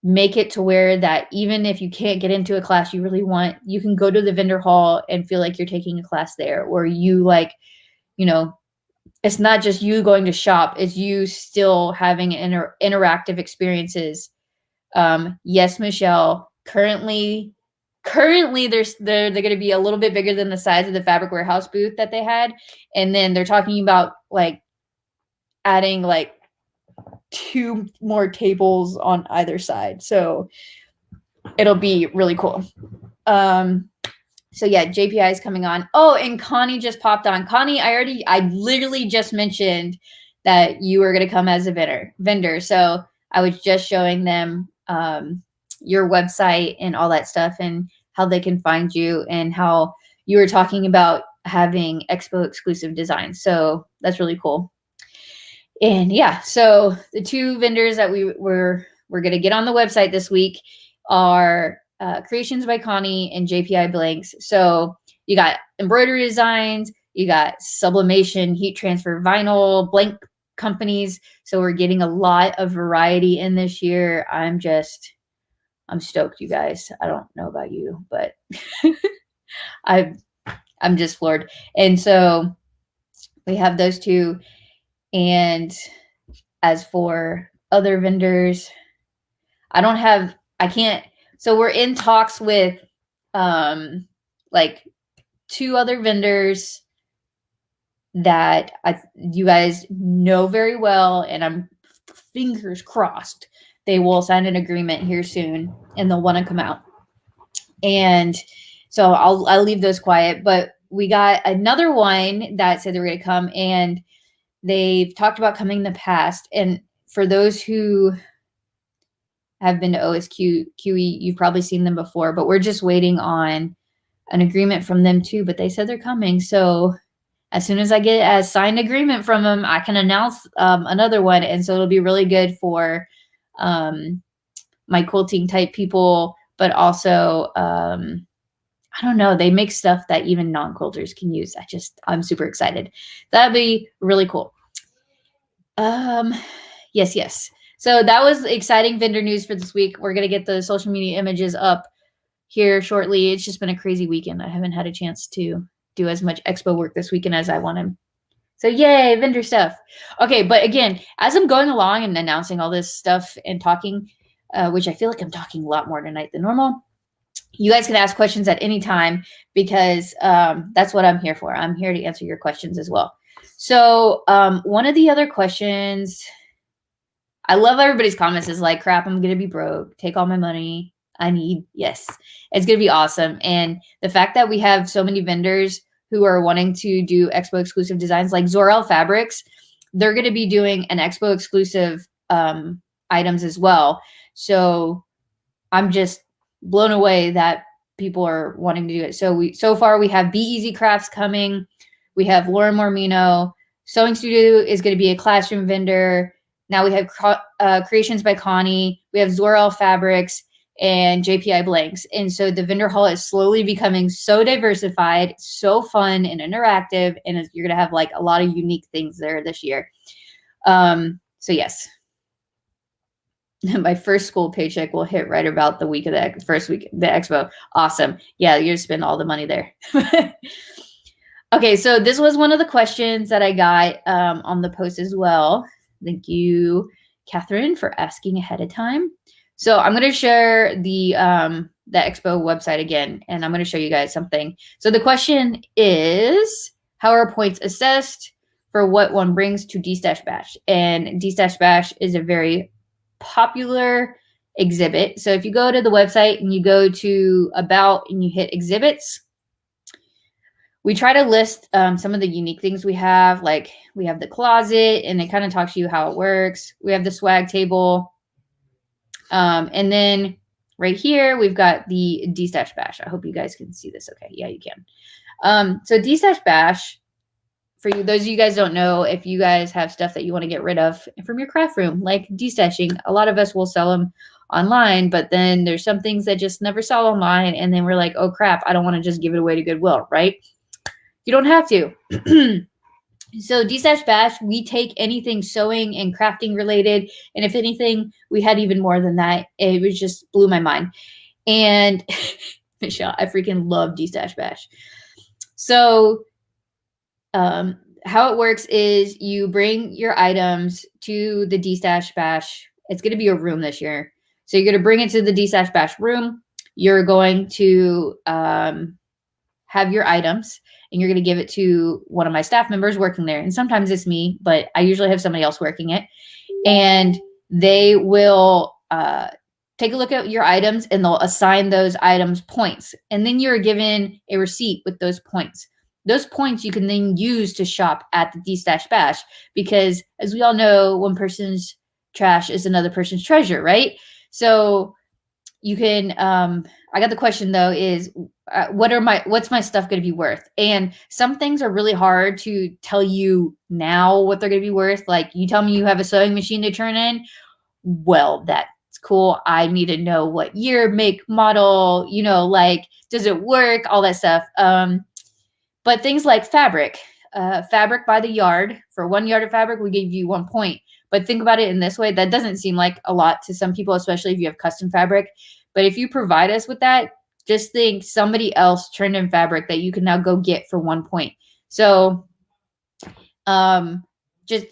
make it to where that even if you can't get into a class you really want, you can go to the vendor hall and feel like you're taking a class there, or you like, you know, it's not just you going to shop, it's you still having interactive experiences. Yes, Michelle, currently they're going to be a little bit bigger than the size of the Fabric Warehouse booth that they had. And then they're talking about like adding like 2 more tables on either side. So it'll be really cool. So yeah, JPI is coming on. Oh, and Connie just popped on. Connie, I literally just mentioned that you were going to come as a vendor. So I was just showing them your website and all that stuff and how they can find you, and how you were talking about having expo exclusive designs. So that's really cool. And yeah, so the 2 vendors that we're going to get on the website this week are Creations by Connie and JPI Blanks. So you got embroidery designs, you got sublimation, heat transfer, vinyl, blank companies. So we're getting a lot of variety in this year. I'm stoked, you guys. I don't know about you, but I'm just floored. And so we have those 2. And as for other vendors, so we're in talks with like 2 other vendors that you guys know very well, and I'm fingers crossed they will sign an agreement here soon and they'll want to come out. And so I'll leave those quiet, but we got another one that said they were going to come, and they've talked about coming in the past. And for those who have been to OSQE, you've probably seen them before, but we're just waiting on an agreement from them too, but they said they're coming. So as soon as I get a signed agreement from them, I can announce another one. And so it'll be really good for my quilting type people, but also, I don't know, they make stuff that even non-quilters can use. I'm super excited. That'd be really cool. Yes. So that was exciting vendor news for this week. We're going to get the social media images up here shortly. It's just been a crazy weekend. I haven't had a chance to do as much expo work this weekend as I wanted. So yay, vendor stuff. Okay, but again, as I'm going along and announcing all this stuff and talking, which I feel like I'm talking a lot more tonight than normal, you guys can ask questions at any time because that's what I'm here for. I'm here to answer your questions as well. So one of the other questions, I love everybody's comments is like, crap, I'm going to be broke. Take all my money I need. Yes, it's going to be awesome. And the fact that we have so many vendors who are wanting to do expo exclusive designs like Zorel Fabrics, they're going to be doing an expo exclusive items as well. So I'm just blown away that people are wanting to do it. So far we have Be Easy Crafts coming. We have Lauren Mormino. Sewing Studio is going to be a classroom vendor. Now we have Creations by Connie. We have Zorel Fabrics and JPI Blanks. And so the vendor hall is slowly becoming so diversified, so fun and interactive. And you're going to have like a lot of unique things there this year. So yes. My first school paycheck will hit right about the week of the first week, the expo. Awesome. Yeah, you're spend all the money there. Okay, so this was one of the questions that I got on the post as well. Thank you, Catherine, for asking ahead of time. So I'm going to share the expo website again, and I'm going to show you guys something. So the question is, how are points assessed for what one brings to D-Stash Bash? And D-Stash Bash is a very popular exhibit. So if you go to the website and you go to About and you hit Exhibits, we try to list some of the unique things we have. Like we have the closet, and it kind of talks to you how it works. We have the swag table. And then right here, we've got the D-Stash Bash. I hope you guys can see this. Okay. Yeah, you can. So D-Stash Bash, for you, those of you guys don't know, if you guys have stuff that you want to get rid of from your craft room, like destashing, a lot of us will sell them online, but then there's some things that just never sell online. And then we're like, oh crap, I don't want to just give it away to Goodwill, right? You don't have to. So D-Stash Bash, we take anything sewing and crafting related. And if anything, we had even more than that. It was just blew my mind. And Michelle, I freaking love D-Stash Bash. So how it works is you bring your items to the D-Stash Bash. It's going to be a room this year. So you're going to bring it to the D-Stash Bash room. You're going to have your items, and you're going to give it to one of my staff members working there. And sometimes it's me, but I usually have somebody else working it. And they will take a look at your items, and they'll assign those items points. And then you're given a receipt with those points. Those points you can then use to shop at the D-Stash Bash, because as we all know, one person's trash is another person's treasure, right? So you can, I got the question though, is what's my stuff going to be worth? And some things are really hard to tell you now what they're going to be worth. Like you tell me you have a sewing machine to turn in. Well, that's cool. I need to know what year, make, model, like, does it work? All that stuff. But things like fabric by the yard, for 1 yard of fabric, we give you 1 point. But think about it in this way. That doesn't seem like a lot to some people, especially if you have custom fabric. But if you provide us with that, just think somebody else turned in fabric that you can now go get for 1 point. So just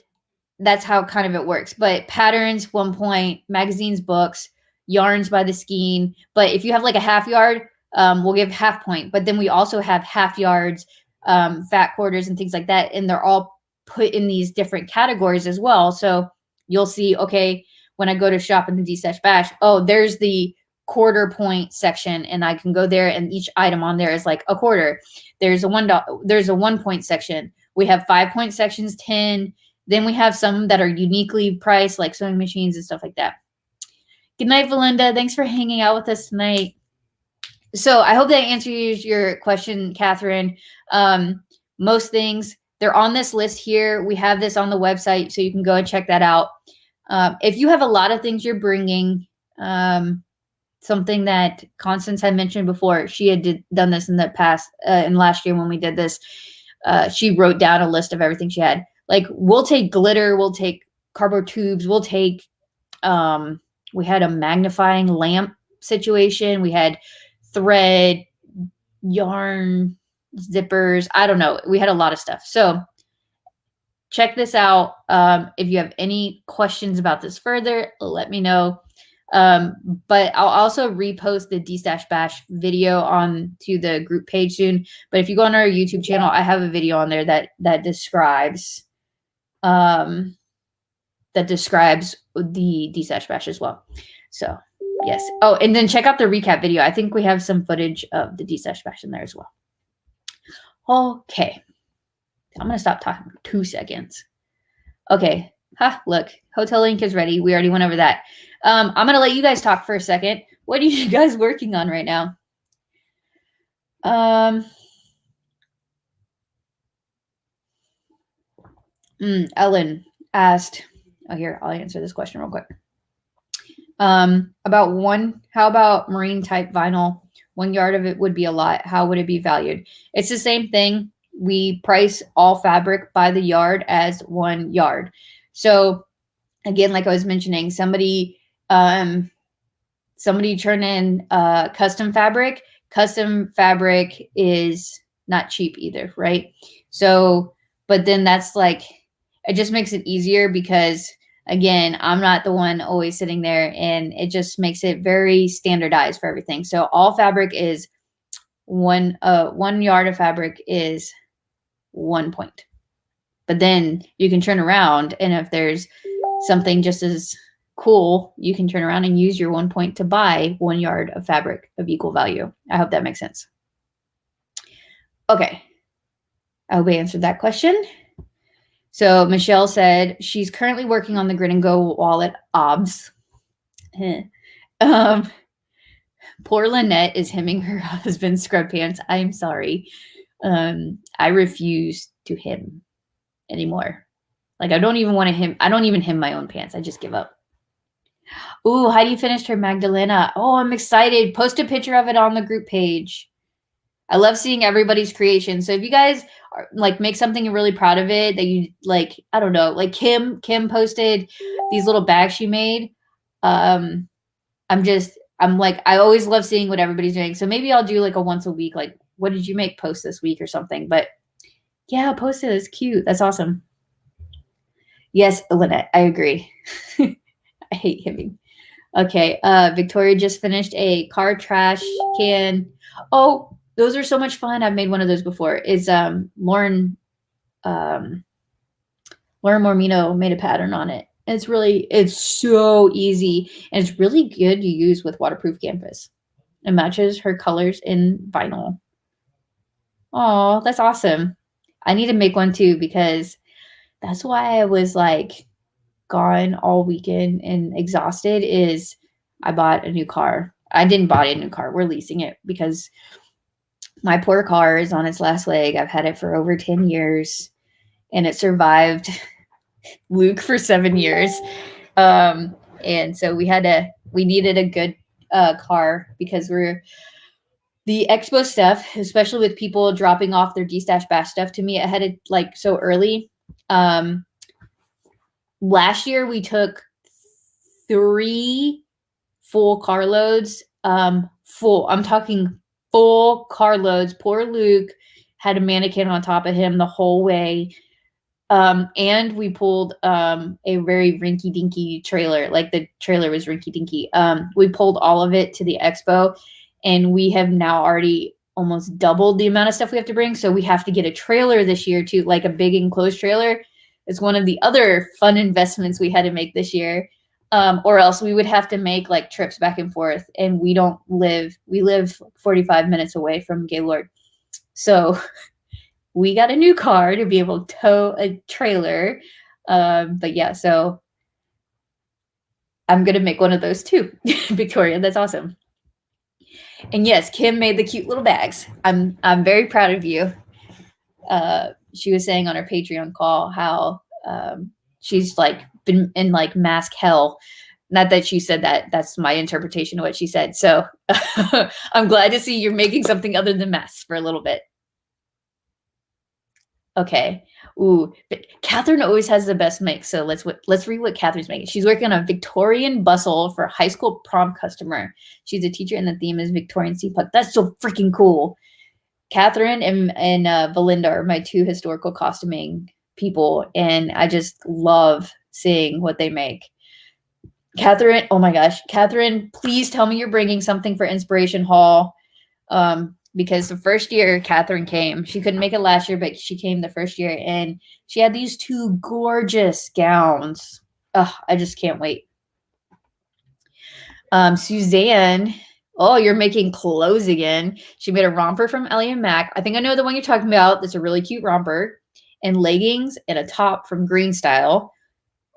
that's how kind of it works. But patterns, 1 point, magazines, books, yarns by the skein. But if you have like a half yard, we'll give half point. But then we also have half yards, fat quarters and things like that. And they're all put in these different categories as well. So you'll see, okay, when I go to shop in the D-Stash Bash, oh, there's the quarter point section, and I can go there, and each item on there is like a quarter. There's a $1 point section. We have 5 point sections, 10. Then we have some that are uniquely priced, like sewing machines and stuff like that. Good night, Valinda. Thanks for hanging out with us tonight. So I hope that answers your question, Catherine. Most things, they're on this list here. We have this on the website, so you can go and check that out. If you have a lot of things you're bringing, something that Constance had mentioned before, she had done this in the past, in last year when we did this, she wrote down a list of everything she had. Like, we'll take glitter, we'll take cardboard tubes, we'll take, we had a magnifying lamp situation, we had thread, yarn, zippers, I don't know. We had a lot of stuff. So check this out. If you have any questions about this further, let me know. But I'll also repost the D-Stash Bash video on to the group page soon. But if you go on our YouTube channel, I have a video on there that describes the D-Stash Bash as well. So yes. Oh, and then check out the recap video. I think we have some footage of the D-Stash Bash in there as well. Okay. I'm going to stop talking for 2 seconds. Okay. Look, Hotel Link is ready. We already went over that. I'm going to let you guys talk for a second. What are you guys working on right now? Ellen asked, here, I'll answer this question real quick. How about marine type vinyl? 1 yard of it would be a lot. How would it be valued? It's the same thing. We price all fabric by the yard as 1 yard. So again, like I was mentioning, somebody turn in custom fabric. Custom fabric is not cheap either, right? So, but then that's like, it just makes it easier because, again, I'm not the one always sitting there, and it just makes it very standardized for everything. So all fabric is 1 yard of fabric is 1 point. But then you can turn around, and if there's something just as cool, you can turn around and use your 1 point to buy 1 yard of fabric of equal value. I hope that makes sense. Okay. I hope I answered that question. So Michelle said she's currently working on the Grit and Go wallet OBS. Poor Lynette is hemming her husband's scrub pants. I'm sorry. I refuse to hem anymore. Like, I don't even want to hem. I don't even hem my own pants. I just give up. Ooh, Heidi finished her Magdalena. Oh, I'm excited. Post a picture of it on the group page. I love seeing everybody's creation. So if you guys are, like, make something you're really proud of it that you like, I don't know, like Kim posted these little bags she made. I'm like, I always love seeing what everybody's doing. So maybe I'll do like a once a week, like, what did you make post this week or something? But yeah, post it. It's cute. That's awesome. Yes, Lynette, I agree. I hate hemming. Okay. Victoria just finished a car trash can. Oh, those are so much fun. I've made one of those before. It's Lauren Mormino made a pattern on it. It's so easy, and it's really good to use with waterproof canvas. It matches her colors in vinyl. Oh, that's awesome. I need to make one too, because that's why I was like gone all weekend and exhausted. Is I bought a new car. I didn't buy a new car. We're leasing it because my poor car is on its last leg. I've had it for over 10 years, and it survived Luke for 7 years. And so we needed a good car, because the expo stuff, especially with people dropping off their D-Stash Bash stuff to me, it had it like so early. Last year we took 3 full carloads, full. I'm talking full carloads. Poor Luke had a mannequin on top of him the whole way. And we pulled a very rinky-dinky trailer. Like, the trailer was rinky-dinky. We pulled all of it to the expo, and we have now already almost doubled the amount of stuff we have to bring. So we have to get a trailer this year too, like a big enclosed trailer. It's one of the other fun investments we had to make this year. Or else we would have to make like trips back and forth, and we live 45 minutes away from Gaylord. So we got a new car to be able to tow a trailer. But yeah, so I'm going to make one of those too. Victoria, that's awesome. And yes, Kim made the cute little bags. I'm very proud of you. She was saying on her Patreon call how she's like been in like mask hell. Not that she said that. That's my interpretation of what she said. So I'm glad to see you're making something other than masks for a little bit. Okay. Ooh, but Catherine always has the best mix. So let's read what Catherine's making. She's working on a Victorian bustle for a high school prom customer. She's a teacher, and the theme is Victorian sea puck. That's so freaking cool. Catherine and Belinda are my two historical costuming people, and I just love seeing what they make. Catherine, oh my gosh, Catherine, please tell me you're bringing something for Inspiration Hall. Because the first year Catherine came, she couldn't make it last year, but she came the first year, and she had these two gorgeous gowns. Oh, I just can't wait. Suzanne, oh, you're making clothes again. She made a romper from Ellie and Mac. I think I know the one you're talking about. That's a really cute romper, and leggings and a top from Green Style.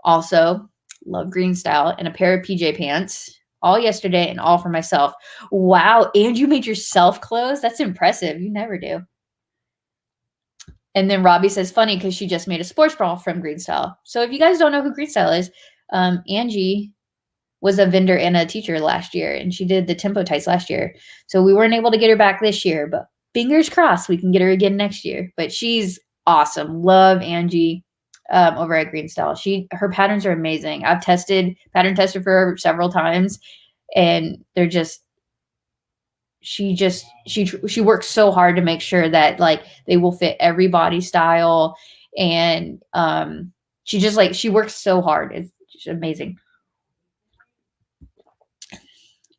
Also, love Green Style, and a pair of PJ pants. All yesterday and all for myself. Wow. And you made yourself clothes? That's impressive. You never do. And then Robbie says, funny because she just made a sports bra from Green Style. So if you guys don't know who Green Style is, Angie was a vendor and a teacher last year, and she did the tempo tights last year. So we weren't able to get her back this year, but fingers crossed we can get her again next year. But she's awesome. Love Angie over at Green Style. Her patterns are amazing. I've pattern tested for her several times, and they're she works so hard to make sure that like they will fit every body style, and she works so hard. It's just amazing.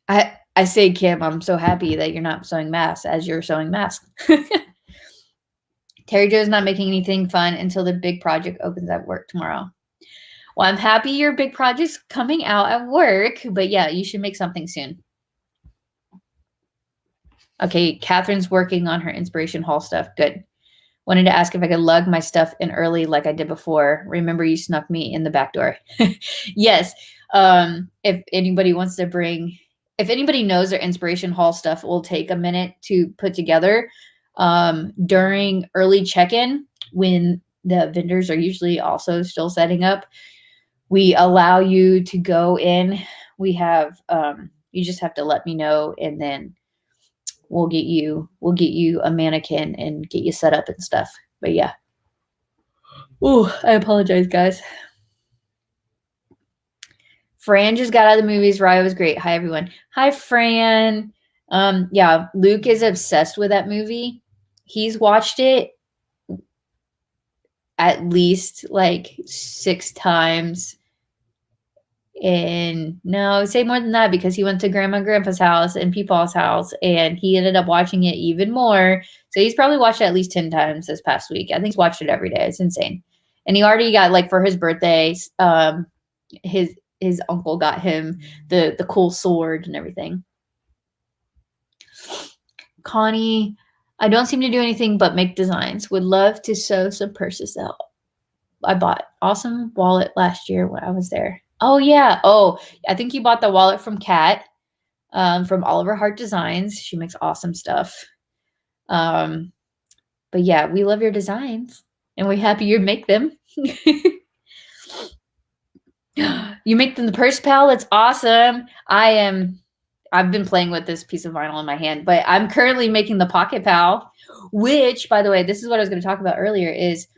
I say, Kim, I'm so happy that you're not sewing masks as you're sewing masks. Terry Jo's not making anything fun until the big project opens at work tomorrow. Well, I'm happy your big project's coming out at work, but yeah, you should make something soon. Okay, Catherine's working on her Inspiration Hall stuff. Good. Wanted to ask if I could lug my stuff in early like I did before. Remember you snuck me in the back door. Yes. If anybody knows their Inspiration Hall stuff will take a minute to put together. During early check-in, when the vendors are usually also still setting up, we allow you to go in. We have you just have to let me know, and then we'll get you a mannequin and get you set up and stuff. But yeah. Ooh, I apologize, guys. Fran just got out of the movies. Raya was great. Hi, everyone. Hi, Fran. Yeah, Luke is obsessed with that movie. He's watched it at least like 6 times. And no, I would say more than that, because he went to Grandma and Grandpa's house and Peepaw's house, and he ended up watching it even more. So he's probably watched it at least 10 times this past week. I think he's watched it every day. It's insane. And he already got, like, for his birthday, his uncle got him the cool sword and everything. Connie, I don't seem to do anything but make designs. Would love to sew some purses out. I bought awesome wallet last year when I was there. Oh, yeah. Oh, I think you bought the wallet from Kat, from Oliver Hart Designs. She makes awesome stuff. But yeah, we love your designs, and we're happy you make them. You make them the purse pal. That's awesome. I've been playing with this piece of vinyl in my hand, but I'm currently making the pocket pal, which, by the way, this is what I was going to talk about earlier is,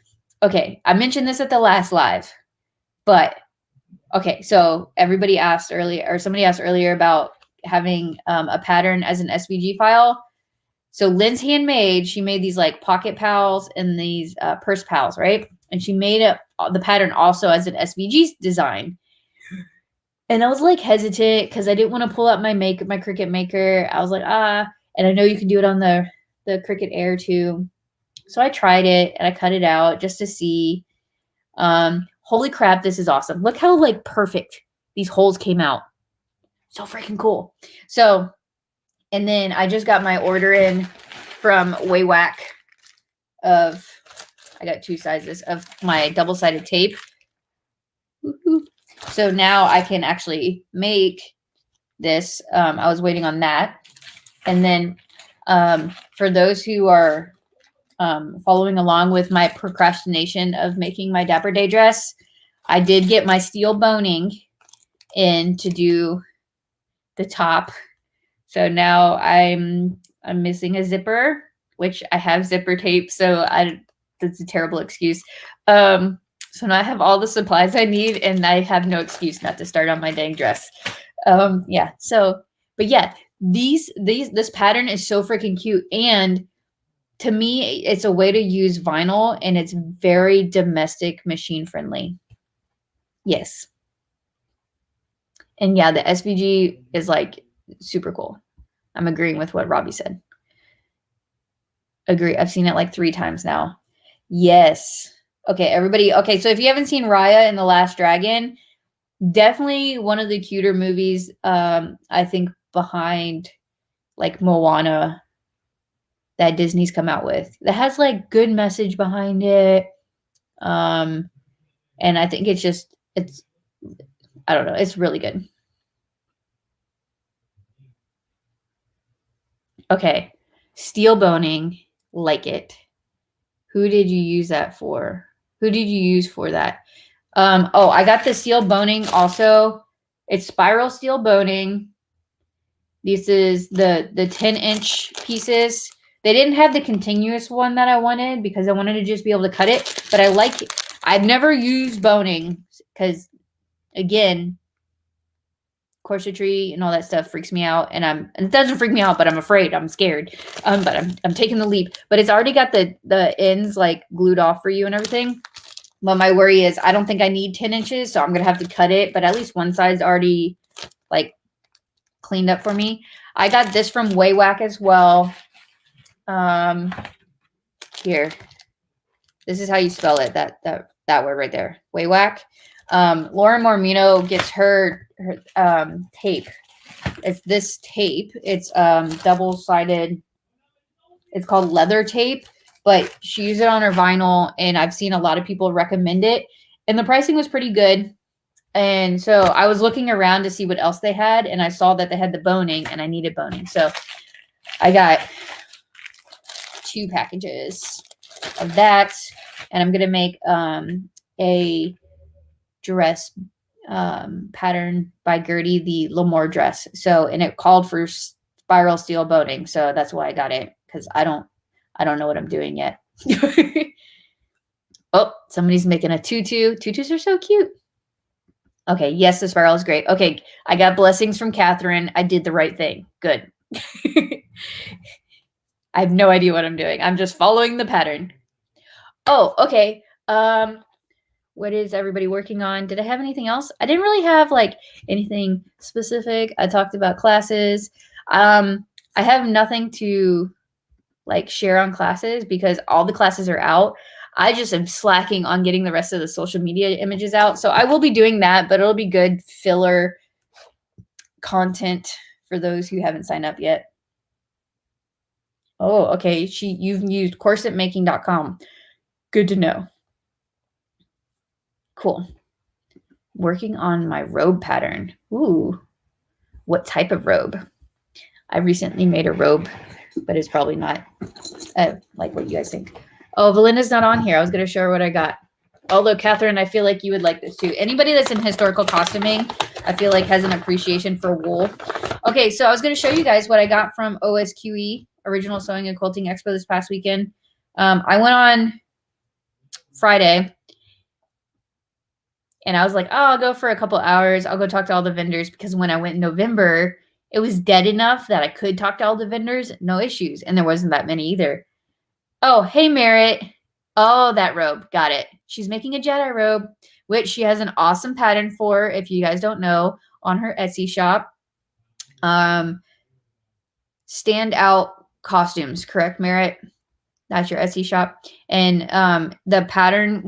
okay, I mentioned this at the last live, but okay, so somebody asked earlier about having a pattern as an SVG file. So Lynn's handmade, she made these like pocket pals and these purse pals, right? And she made the pattern also as an SVG design. And I was like hesitant because I didn't want to pull out my Cricut Maker. I was like, and I know you can do it on the Cricut Air too. So I tried it and I cut it out just to see. Holy crap, this is awesome. Look how like perfect these holes came out. So freaking cool. So, and then I just got my order in from Waywack I got 2 sizes of my double-sided tape. Woo-hoo. So now I can actually make this. I was waiting on that. And then for those who are following along with my procrastination of making my Dapper Day dress, I did get my steel boning in to do the top. So now I'm missing a zipper, which I have zipper tape, so that's a terrible excuse. So now I have all the supplies I need, and I have no excuse not to start on my dang dress. Yeah. So, but yeah, this pattern is so freaking cute, and to me, it's a way to use vinyl, and it's very domestic, machine friendly. Yes. And yeah, the SVG is like super cool. I'm agreeing with what Robbie said. Agree. I've seen it like 3 times now. Yes. Okay, everybody. Okay, so if you haven't seen Raya and the Last Dragon, definitely one of the cuter movies, I think, behind like Moana that Disney's come out with. That has like good message behind it. And I think it's I don't know, it's really good. Okay. Steel boning, like it. Who did you use that for? Who did you use for that? Oh, I got the steel boning also. It's spiral steel boning. This is the 10-inch pieces. They didn't have the continuous one that I wanted because I wanted to just be able to cut it. But I like it. I've never used boning because, again, corsetry and all that stuff freaks me out. And it doesn't freak me out, but I'm afraid. I'm scared. But I'm taking the leap. But it's already got the ends like glued off for you and everything. But my worry is I don't think I need 10 inches, so I'm going to have to cut it. But at least one side's already like cleaned up for me. I got this from Waywack as well. Here. This is how you spell it. That word right there. Waywack. Lauren Mormino gets her tape. It's this tape. It's double-sided. It's called leather tape, but she used it on her vinyl, and I've seen a lot of people recommend it, and the pricing was pretty good. And so I was looking around to see what else they had, and I saw that they had the boning, and I needed boning. So I got 2 packages of that, and I'm going to make a dress pattern by Gertie, the Lemoore dress. So, and it called for spiral steel boning. So that's why I got it, because I don't know what I'm doing yet. Oh, somebody's making a tutu. Tutus are so cute. Okay, yes, the spiral is great. Okay, I got blessings from Catherine. I did the right thing. Good. I have no idea what I'm doing. I'm just following the pattern. Oh, okay. What is everybody working on? Did I have anything else? I didn't really have like anything specific. I talked about classes. I have nothing to like share on classes because all the classes are out. I just am slacking on getting the rest of the social media images out. So I will be doing that, but it'll be good filler content for those who haven't signed up yet. Oh, okay. You've used corsetmaking.com. Good to know. Cool. Working on my robe pattern. Ooh, what type of robe? I recently made a robe, but it's probably not like what you guys think. Oh, Valinda's not on here. I was going to show her what I got. Although, Catherine, I feel like you would like this too. Anybody that's in historical costuming, I feel like has an appreciation for wool. Okay, so I was going to show you guys what I got from OSQE, Original Sewing and Quilting Expo, this past weekend. I went on Friday, and I was like, oh, I'll go for a couple hours. I'll go talk to all the vendors, because when I went in November, it was dead enough that I could talk to all the vendors. No issues. And there wasn't that many either. Oh, hey, Merritt. Oh, that robe. Got it. She's making a Jedi robe, which she has an awesome pattern for, if you guys don't know, on her Etsy shop. Standout costumes, correct, Merritt? That's your Etsy shop. And the pattern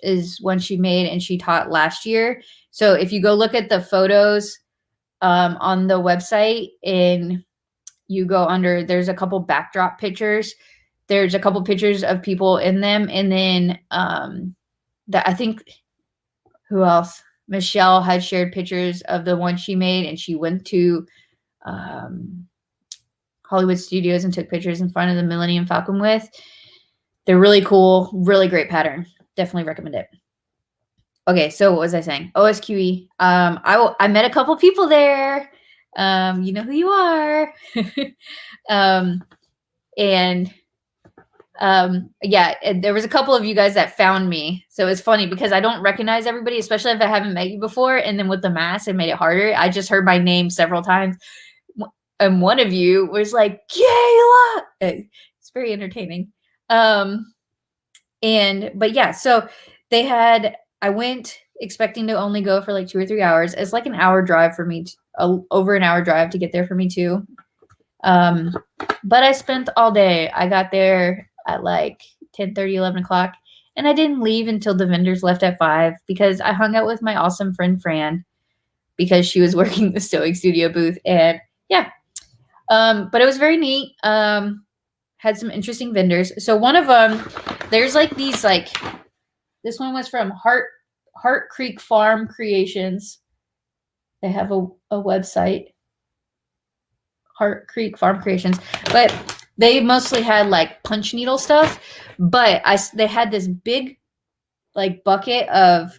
is one she made and she taught last year. So if you go look at the photos on the website, and you go under, there's a couple backdrop pictures. There's a couple pictures of people in them. And then I think, who else? Michelle had shared pictures of the one she made, and she went to Hollywood Studios and took pictures in front of the Millennium Falcon with. They're really cool, really great pattern. Definitely recommend it. Okay, so what was I saying? OSQE. I met a couple people there. You know who you are. Yeah, there was a couple of you guys that found me. So it's funny because I don't recognize everybody, especially if I haven't met you before. And then with the mask, it made it harder. I just heard my name several times. And one of you was like, Kayla. It's very entertaining. But yeah, so I went expecting to only go for like 2 or 3 hours. It's like an hour drive for me, over an hour drive to get there for me too. But I spent all day. I got there at like 10:30, 11 o'clock, and I didn't leave until the vendors left at 5 because I hung out with my awesome friend Fran because she was working the Stoic Studio booth. And yeah, but it was very neat. Had some interesting vendors. So one of them, there's like these, like, this one was from Heart Creek Farm Creations. They have a website, Heart Creek Farm Creations, but they mostly had like punch needle stuff. But they had this big like bucket of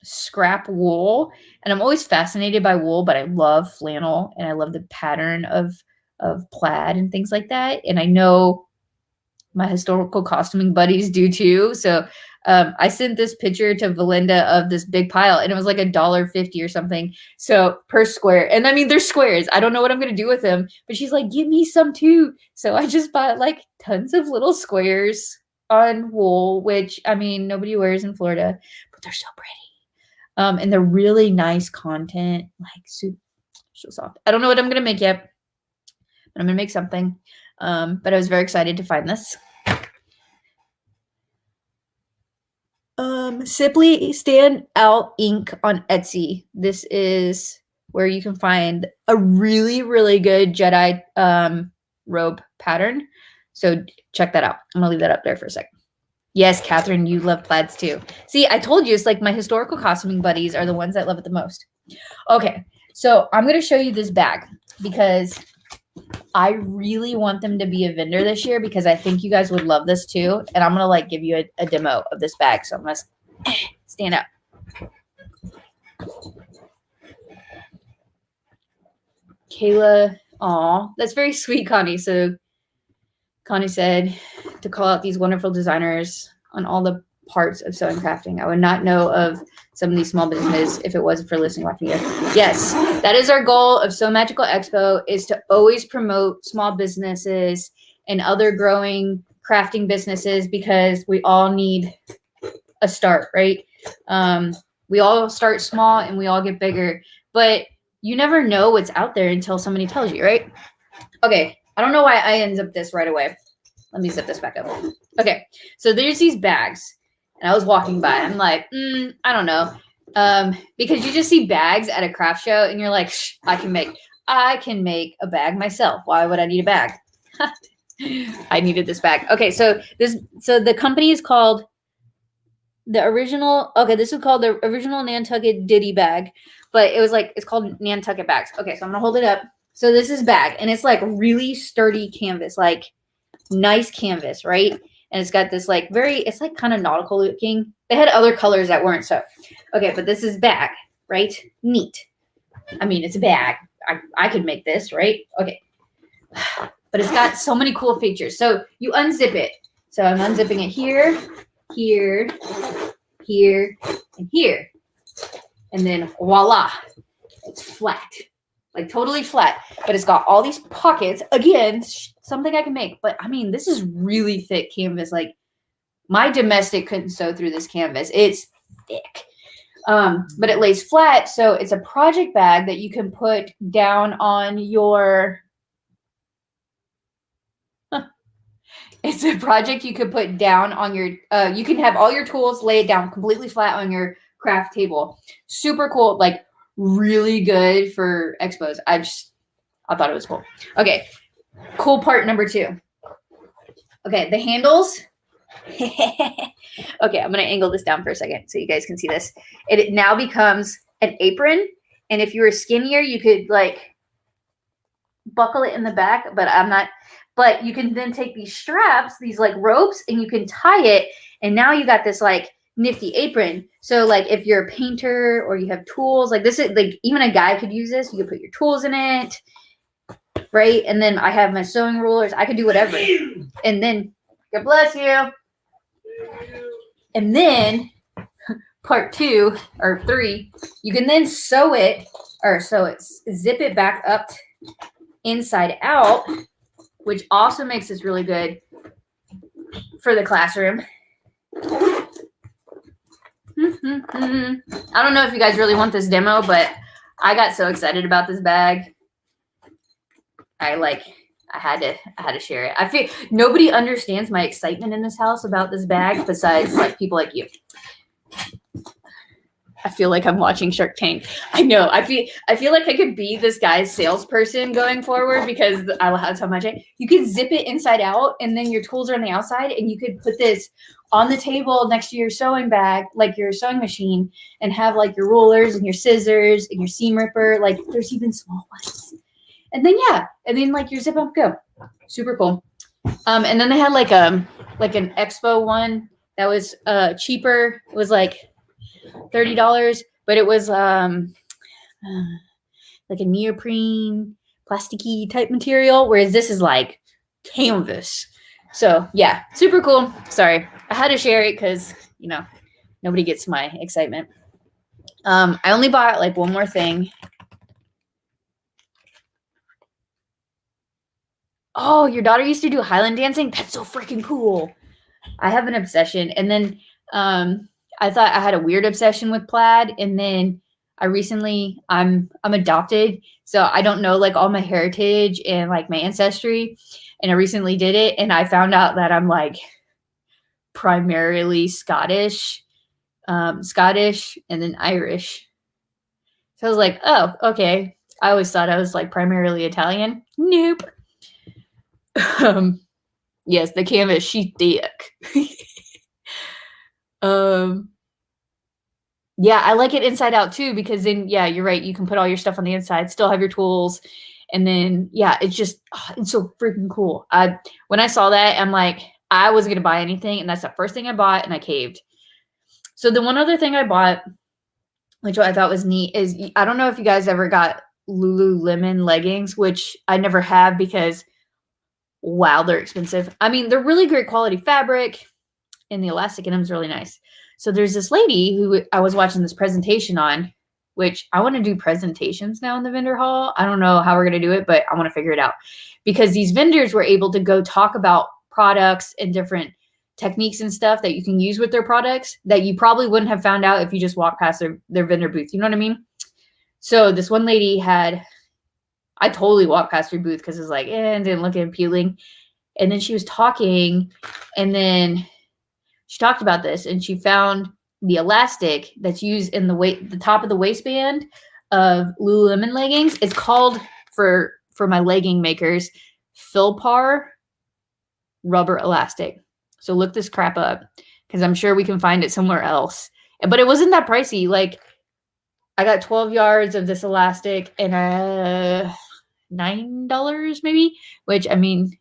scrap wool, and I'm always fascinated by wool, but I love flannel and I love the pattern of plaid and things like that. And I know my historical costuming buddies do too. So I sent this picture to Valinda of this big pile, and it was like $1.50 or something. So per square. And I mean, they're squares. I don't know what I'm going to do with them, but she's like, give me some too. So I just bought like tons of little squares on wool, which I mean, nobody wears in Florida, but they're so pretty. And they're really nice content, like so soft. I don't know what I'm going to make yet, but I'm going to make something. But I was very excited to find this. Simply Stand Out Ink on Etsy. This is where you can find a really, really good Jedi robe pattern. So check that out. I'm going to leave that up there for a second. Yes, Catherine, you love plaids too. See, I told you, it's like my historical costuming buddies are the ones that love it the most. Okay, so I'm going to show you this bag because I really want them to be a vendor this year because I think you guys would love this too. And I'm going to like give you a demo of this bag. So I'm going to stand up. Kayla, aw, that's very sweet, Connie. So Connie said to call out these wonderful designers on all the parts of sewing crafting. I would not know of some of these small businesses if it wasn't for listening, watching you. Yes, that is our goal of Sew Magical Expo, is to always promote small businesses and other growing crafting businesses because we all need a start, right? We all start small and we all get bigger, but you never know what's out there until somebody tells you, right? Okay, I don't know why I unzipped this right away. Let me zip this back up. Okay, so there's these bags. And I was walking by. I'm like, I don't know. Because you just see bags at a craft show and you're like, I can make a bag myself. Why would I need a bag? I needed this bag. Okay, so the company is called this is called the original Nantucket Ditty bag, but it's called Nantucket bags. Okay, so I'm gonna hold it up. So this is bag, and it's like really sturdy canvas, like nice canvas, right? And it's got this like it's like kind of nautical looking. They had other colors that weren't so. Okay, but this is bag, right? Neat. I mean, it's a bag. I could make this, right? Okay. But it's got so many cool features. So you unzip it. So I'm unzipping it here, here, here, and here. And then voila, it's flat. Like totally flat, but it's got all these pockets. Again, something I can make. But I mean, this is really thick canvas. Like my domestic couldn't sew through this canvas. It's thick. But it lays flat. So it's a project bag that you can put down on your, it's a project you could put down on your, you can have all your tools, lay it down completely flat on your craft table. Super cool. Like really good for expos. I thought it was cool. Okay. Cool part number 2. Okay. The handles Okay, I'm going to angle this down for a second so you guys can see this. It now becomes an apron. And if you were skinnier, you could like buckle it in the back, but I'm not. But you can then take these straps, these like ropes, and you can tie it. And now you got this like nifty apron. So like if you're a painter or you have tools, like this is like even a guy could use this. You could put your tools in it, right? And then I have my sewing rulers. I could do whatever. And then, God bless you. And then part 2 or 3, you can then sew it zip it back up inside out, which also makes this really good for the classroom. I don't know if you guys really want this demo, but I got so excited about this bag. I had to share it. I feel nobody understands my excitement in this house about this bag besides like people like you. I feel like I'm watching Shark Tank. I know. I feel like I could be this guy's salesperson going forward because I will have so much. You could zip it inside out, and then your tools are on the outside, and you could put this on the table next to your sewing bag, like your sewing machine, and have like your rulers and your scissors and your seam ripper. Like there's even small ones. And then like your zip up go. Super cool. And then they had like an expo one that was cheaper. It was like $30, but it was like a neoprene plasticky type material, whereas this is like canvas. So yeah, super cool. Sorry, I had to share it because nobody gets my excitement. I only bought like one more thing. Oh, your daughter used to do Highland dancing? That's so freaking cool. I have an obsession. And then I thought I had a weird obsession with plaid. And then I'm adopted. So I don't know like all my heritage and like my ancestry. And I recently did it. And I found out that I'm like primarily Scottish and then Irish. So I was like, oh, okay. I always thought I was like primarily Italian. Nope. Yes, the canvas, she's thick. Yeah, I like it inside out too, because then, yeah, you're right. You can put all your stuff on the inside, still have your tools. And then, yeah, it's just, it's so freaking cool. When I saw that, I'm like, I wasn't going to buy anything. And that's the first thing I bought, and I caved. So the one other thing I bought, which I thought was neat, is I don't know if you guys ever got Lululemon leggings, which I never have because wow, they're expensive. I mean, they're really great quality fabric, and the elastic in them is really nice. So there's this lady who I was watching this presentation on, which I want to do presentations now in the vendor hall. I don't know how we're going to do it, but I want to figure it out because these vendors were able to go talk about products and different techniques and stuff that you can use with their products that you probably wouldn't have found out if you just walked past their vendor booth. You know what I mean? So this one lady I totally walked past her booth because it was like, didn't look appealing. And then she was talking, and then she talked about this, and she found the elastic that's used in the top of the waistband of Lululemon leggings. It's called, for my legging makers, Philpar rubber elastic. So look this crap up because I'm sure we can find it somewhere else. But it wasn't that pricey. Like I got 12 yards of this elastic and $9 maybe, which I mean,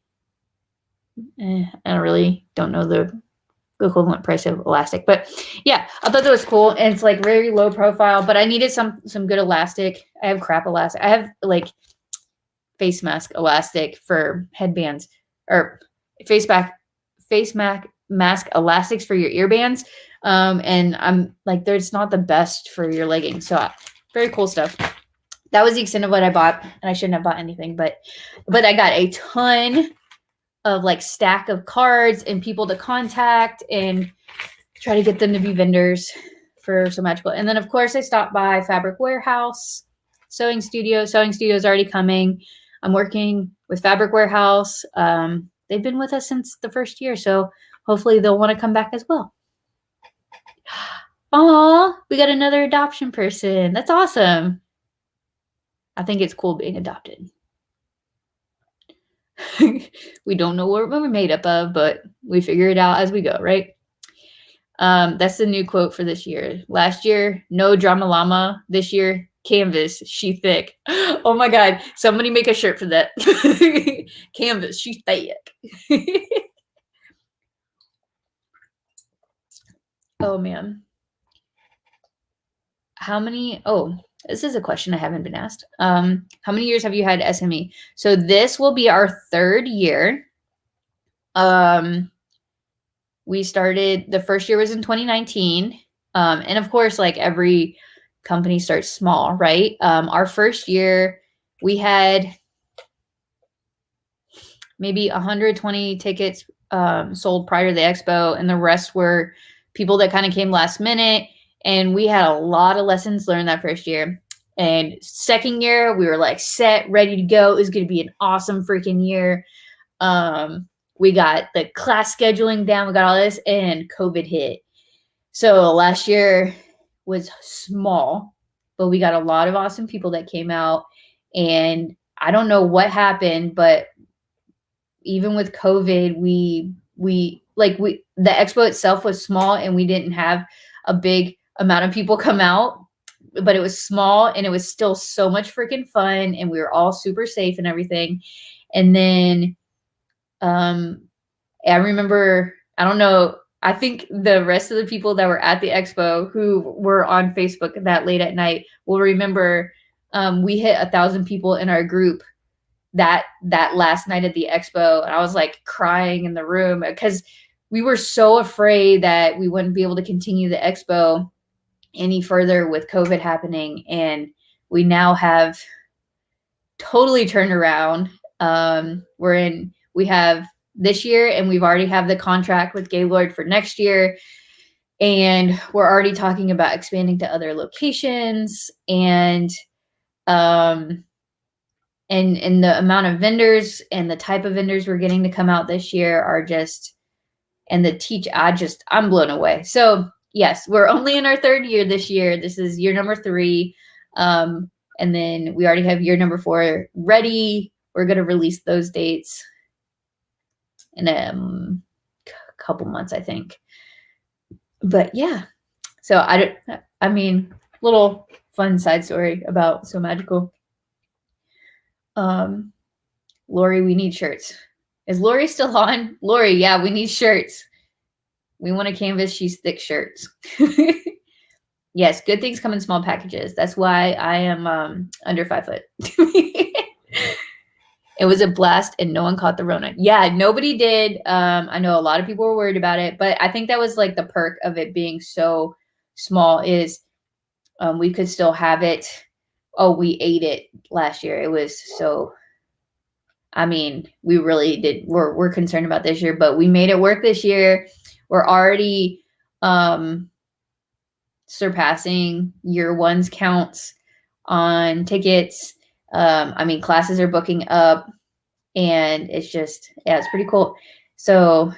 I don't know the equivalent price of elastic, but yeah, I thought that was cool. And it's like very low profile, but I needed some good elastic. I have crap elastic. I have like face mask elastic for headbands or face mask elastics for your ear bands. And I'm like, there's not the best for your leggings. So very cool stuff. That was the extent of what I bought, and I shouldn't have bought anything, but I got a ton of like stack of cards and people to contact and try to get them to be vendors for So Magical. And then of course I stopped by Fabric Warehouse, Sewing Studio. Sewing Studio is already coming. I'm working with Fabric Warehouse. They've been with us since the first year, so hopefully they'll want to come back as well. Aw, we got another adoption person. That's awesome. I think it's cool being adopted. We don't know what we're made up of, but we figure it out as we go, right? That's the new quote for this year. Last year, no drama llama. This year, canvas, she thick. Oh my God. Somebody make a shirt for that. Canvas, she thick. Oh man. How many? Oh, this is a question I haven't been asked. How many years have you had SME? So this will be our third year. We started, the first year was in 2019. And of course, like every company starts small, right? Our first year, we had maybe 120 tickets sold prior to the expo, and the rest were people that kind of came last minute. And we had a lot of lessons learned that first year. And second year, we were like set, ready to go. It was going to be an awesome freaking year. We got the class scheduling down. We got all this, and COVID hit. So last year was small, but we got a lot of awesome people that came out. And I don't know what happened, but even with COVID, the expo itself was small, and we didn't have a big amount of people come out, but it was small, and it was still so much freaking fun, and we were all super safe and everything. And then I remember, I don't know, I think the rest of the people that were at the expo who were on Facebook that late at night will remember we hit 1,000 people in our group that last night at the expo. And I was like crying in the room because we were so afraid that we wouldn't be able to continue the expo any further with COVID happening. And we now have totally turned around. We have this year, and we've already have the contract with Gaylord for next year. And we're already talking about expanding to other locations, and the amount of vendors and the type of vendors we're getting to come out this year are just, and I'm blown away. So yes, we're only in our third year this year. This is year number 3. And then we already have year number 4 ready. We're going to release those dates in a couple months, I think. But yeah, so little fun side story about So Magical. Lori, we need shirts. Is Lori still on? Lori, yeah, we need shirts. We want a canvas, she's thick shirts. Yes, good things come in small packages. That's why I am under 5 foot. It was a blast, and no one caught the Rona. Yeah, nobody did. I know a lot of people were worried about it, but I think that was like the perk of it being so small is we could still have it. Oh, we ate it last year. It was so, we really did. We're concerned about this year, but we made it work this year. We're already surpassing year 1's counts on tickets. Classes are booking up, and it's just, yeah, it's pretty cool. So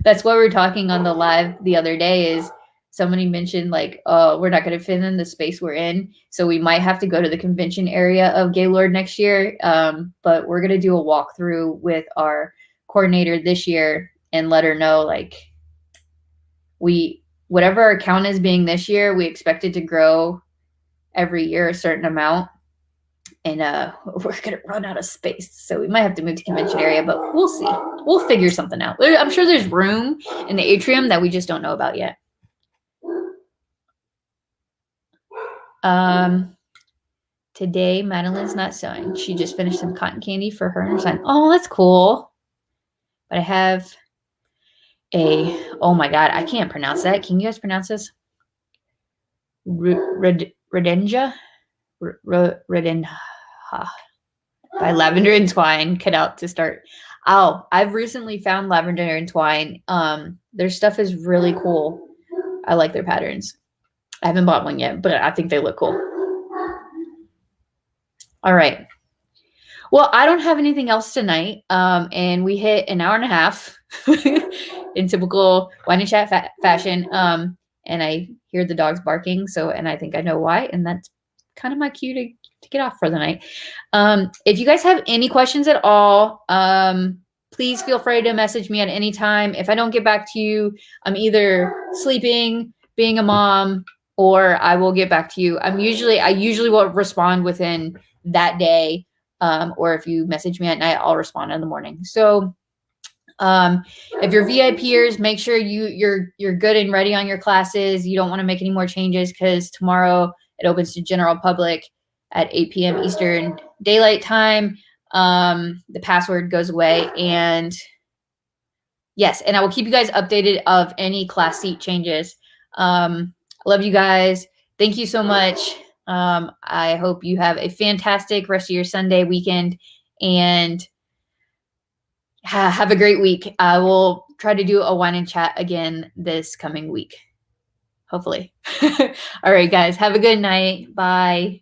that's what we were talking on the live the other day is somebody mentioned like, oh, we're not going to fit in the space we're in. So we might have to go to the convention area of Gaylord next year. But we're going to do a walkthrough with our coordinator this year and let her know, like, whatever our count is being this year, we expect it to grow every year a certain amount. And we're going to run out of space. So we might have to move to convention area, but we'll see. We'll figure something out. I'm sure there's room in the atrium that we just don't know about yet. Today, Madeline's not sewing. She just finished some cotton candy for her and her son. Oh, that's cool. But I have oh my God, I can't pronounce that. Can you guys pronounce this? Redenja? Redenja. By Lavender and Twine, cut out to start. Oh, I've recently found Lavender and Twine. Their stuff is really cool. I like their patterns. I haven't bought one yet, but I think they look cool. All right. Well, I don't have anything else tonight. And we hit an hour and a half in typical wine and chat fashion. And I hear the dogs barking. And I think I know why. And that's kind of my cue to get off for the night. If you guys have any questions at all, please feel free to message me at any time. If I don't get back to you, I'm either sleeping, being a mom, or I will get back to you. I usually will respond within that day. Or if you message me at night, I'll respond in the morning. So if you're VIPers, make sure you're good and ready on your classes. You don't want to make any more changes because tomorrow it opens to general public at 8 p.m. Eastern Daylight Time. The password goes away, and yes, and I will keep you guys updated of any class seat changes. I love you guys. Thank you so much. I hope you have a fantastic rest of your Sunday weekend, and have a great week. I will try to do a wine and chat again this coming week, hopefully. All right, guys, have a good night. Bye.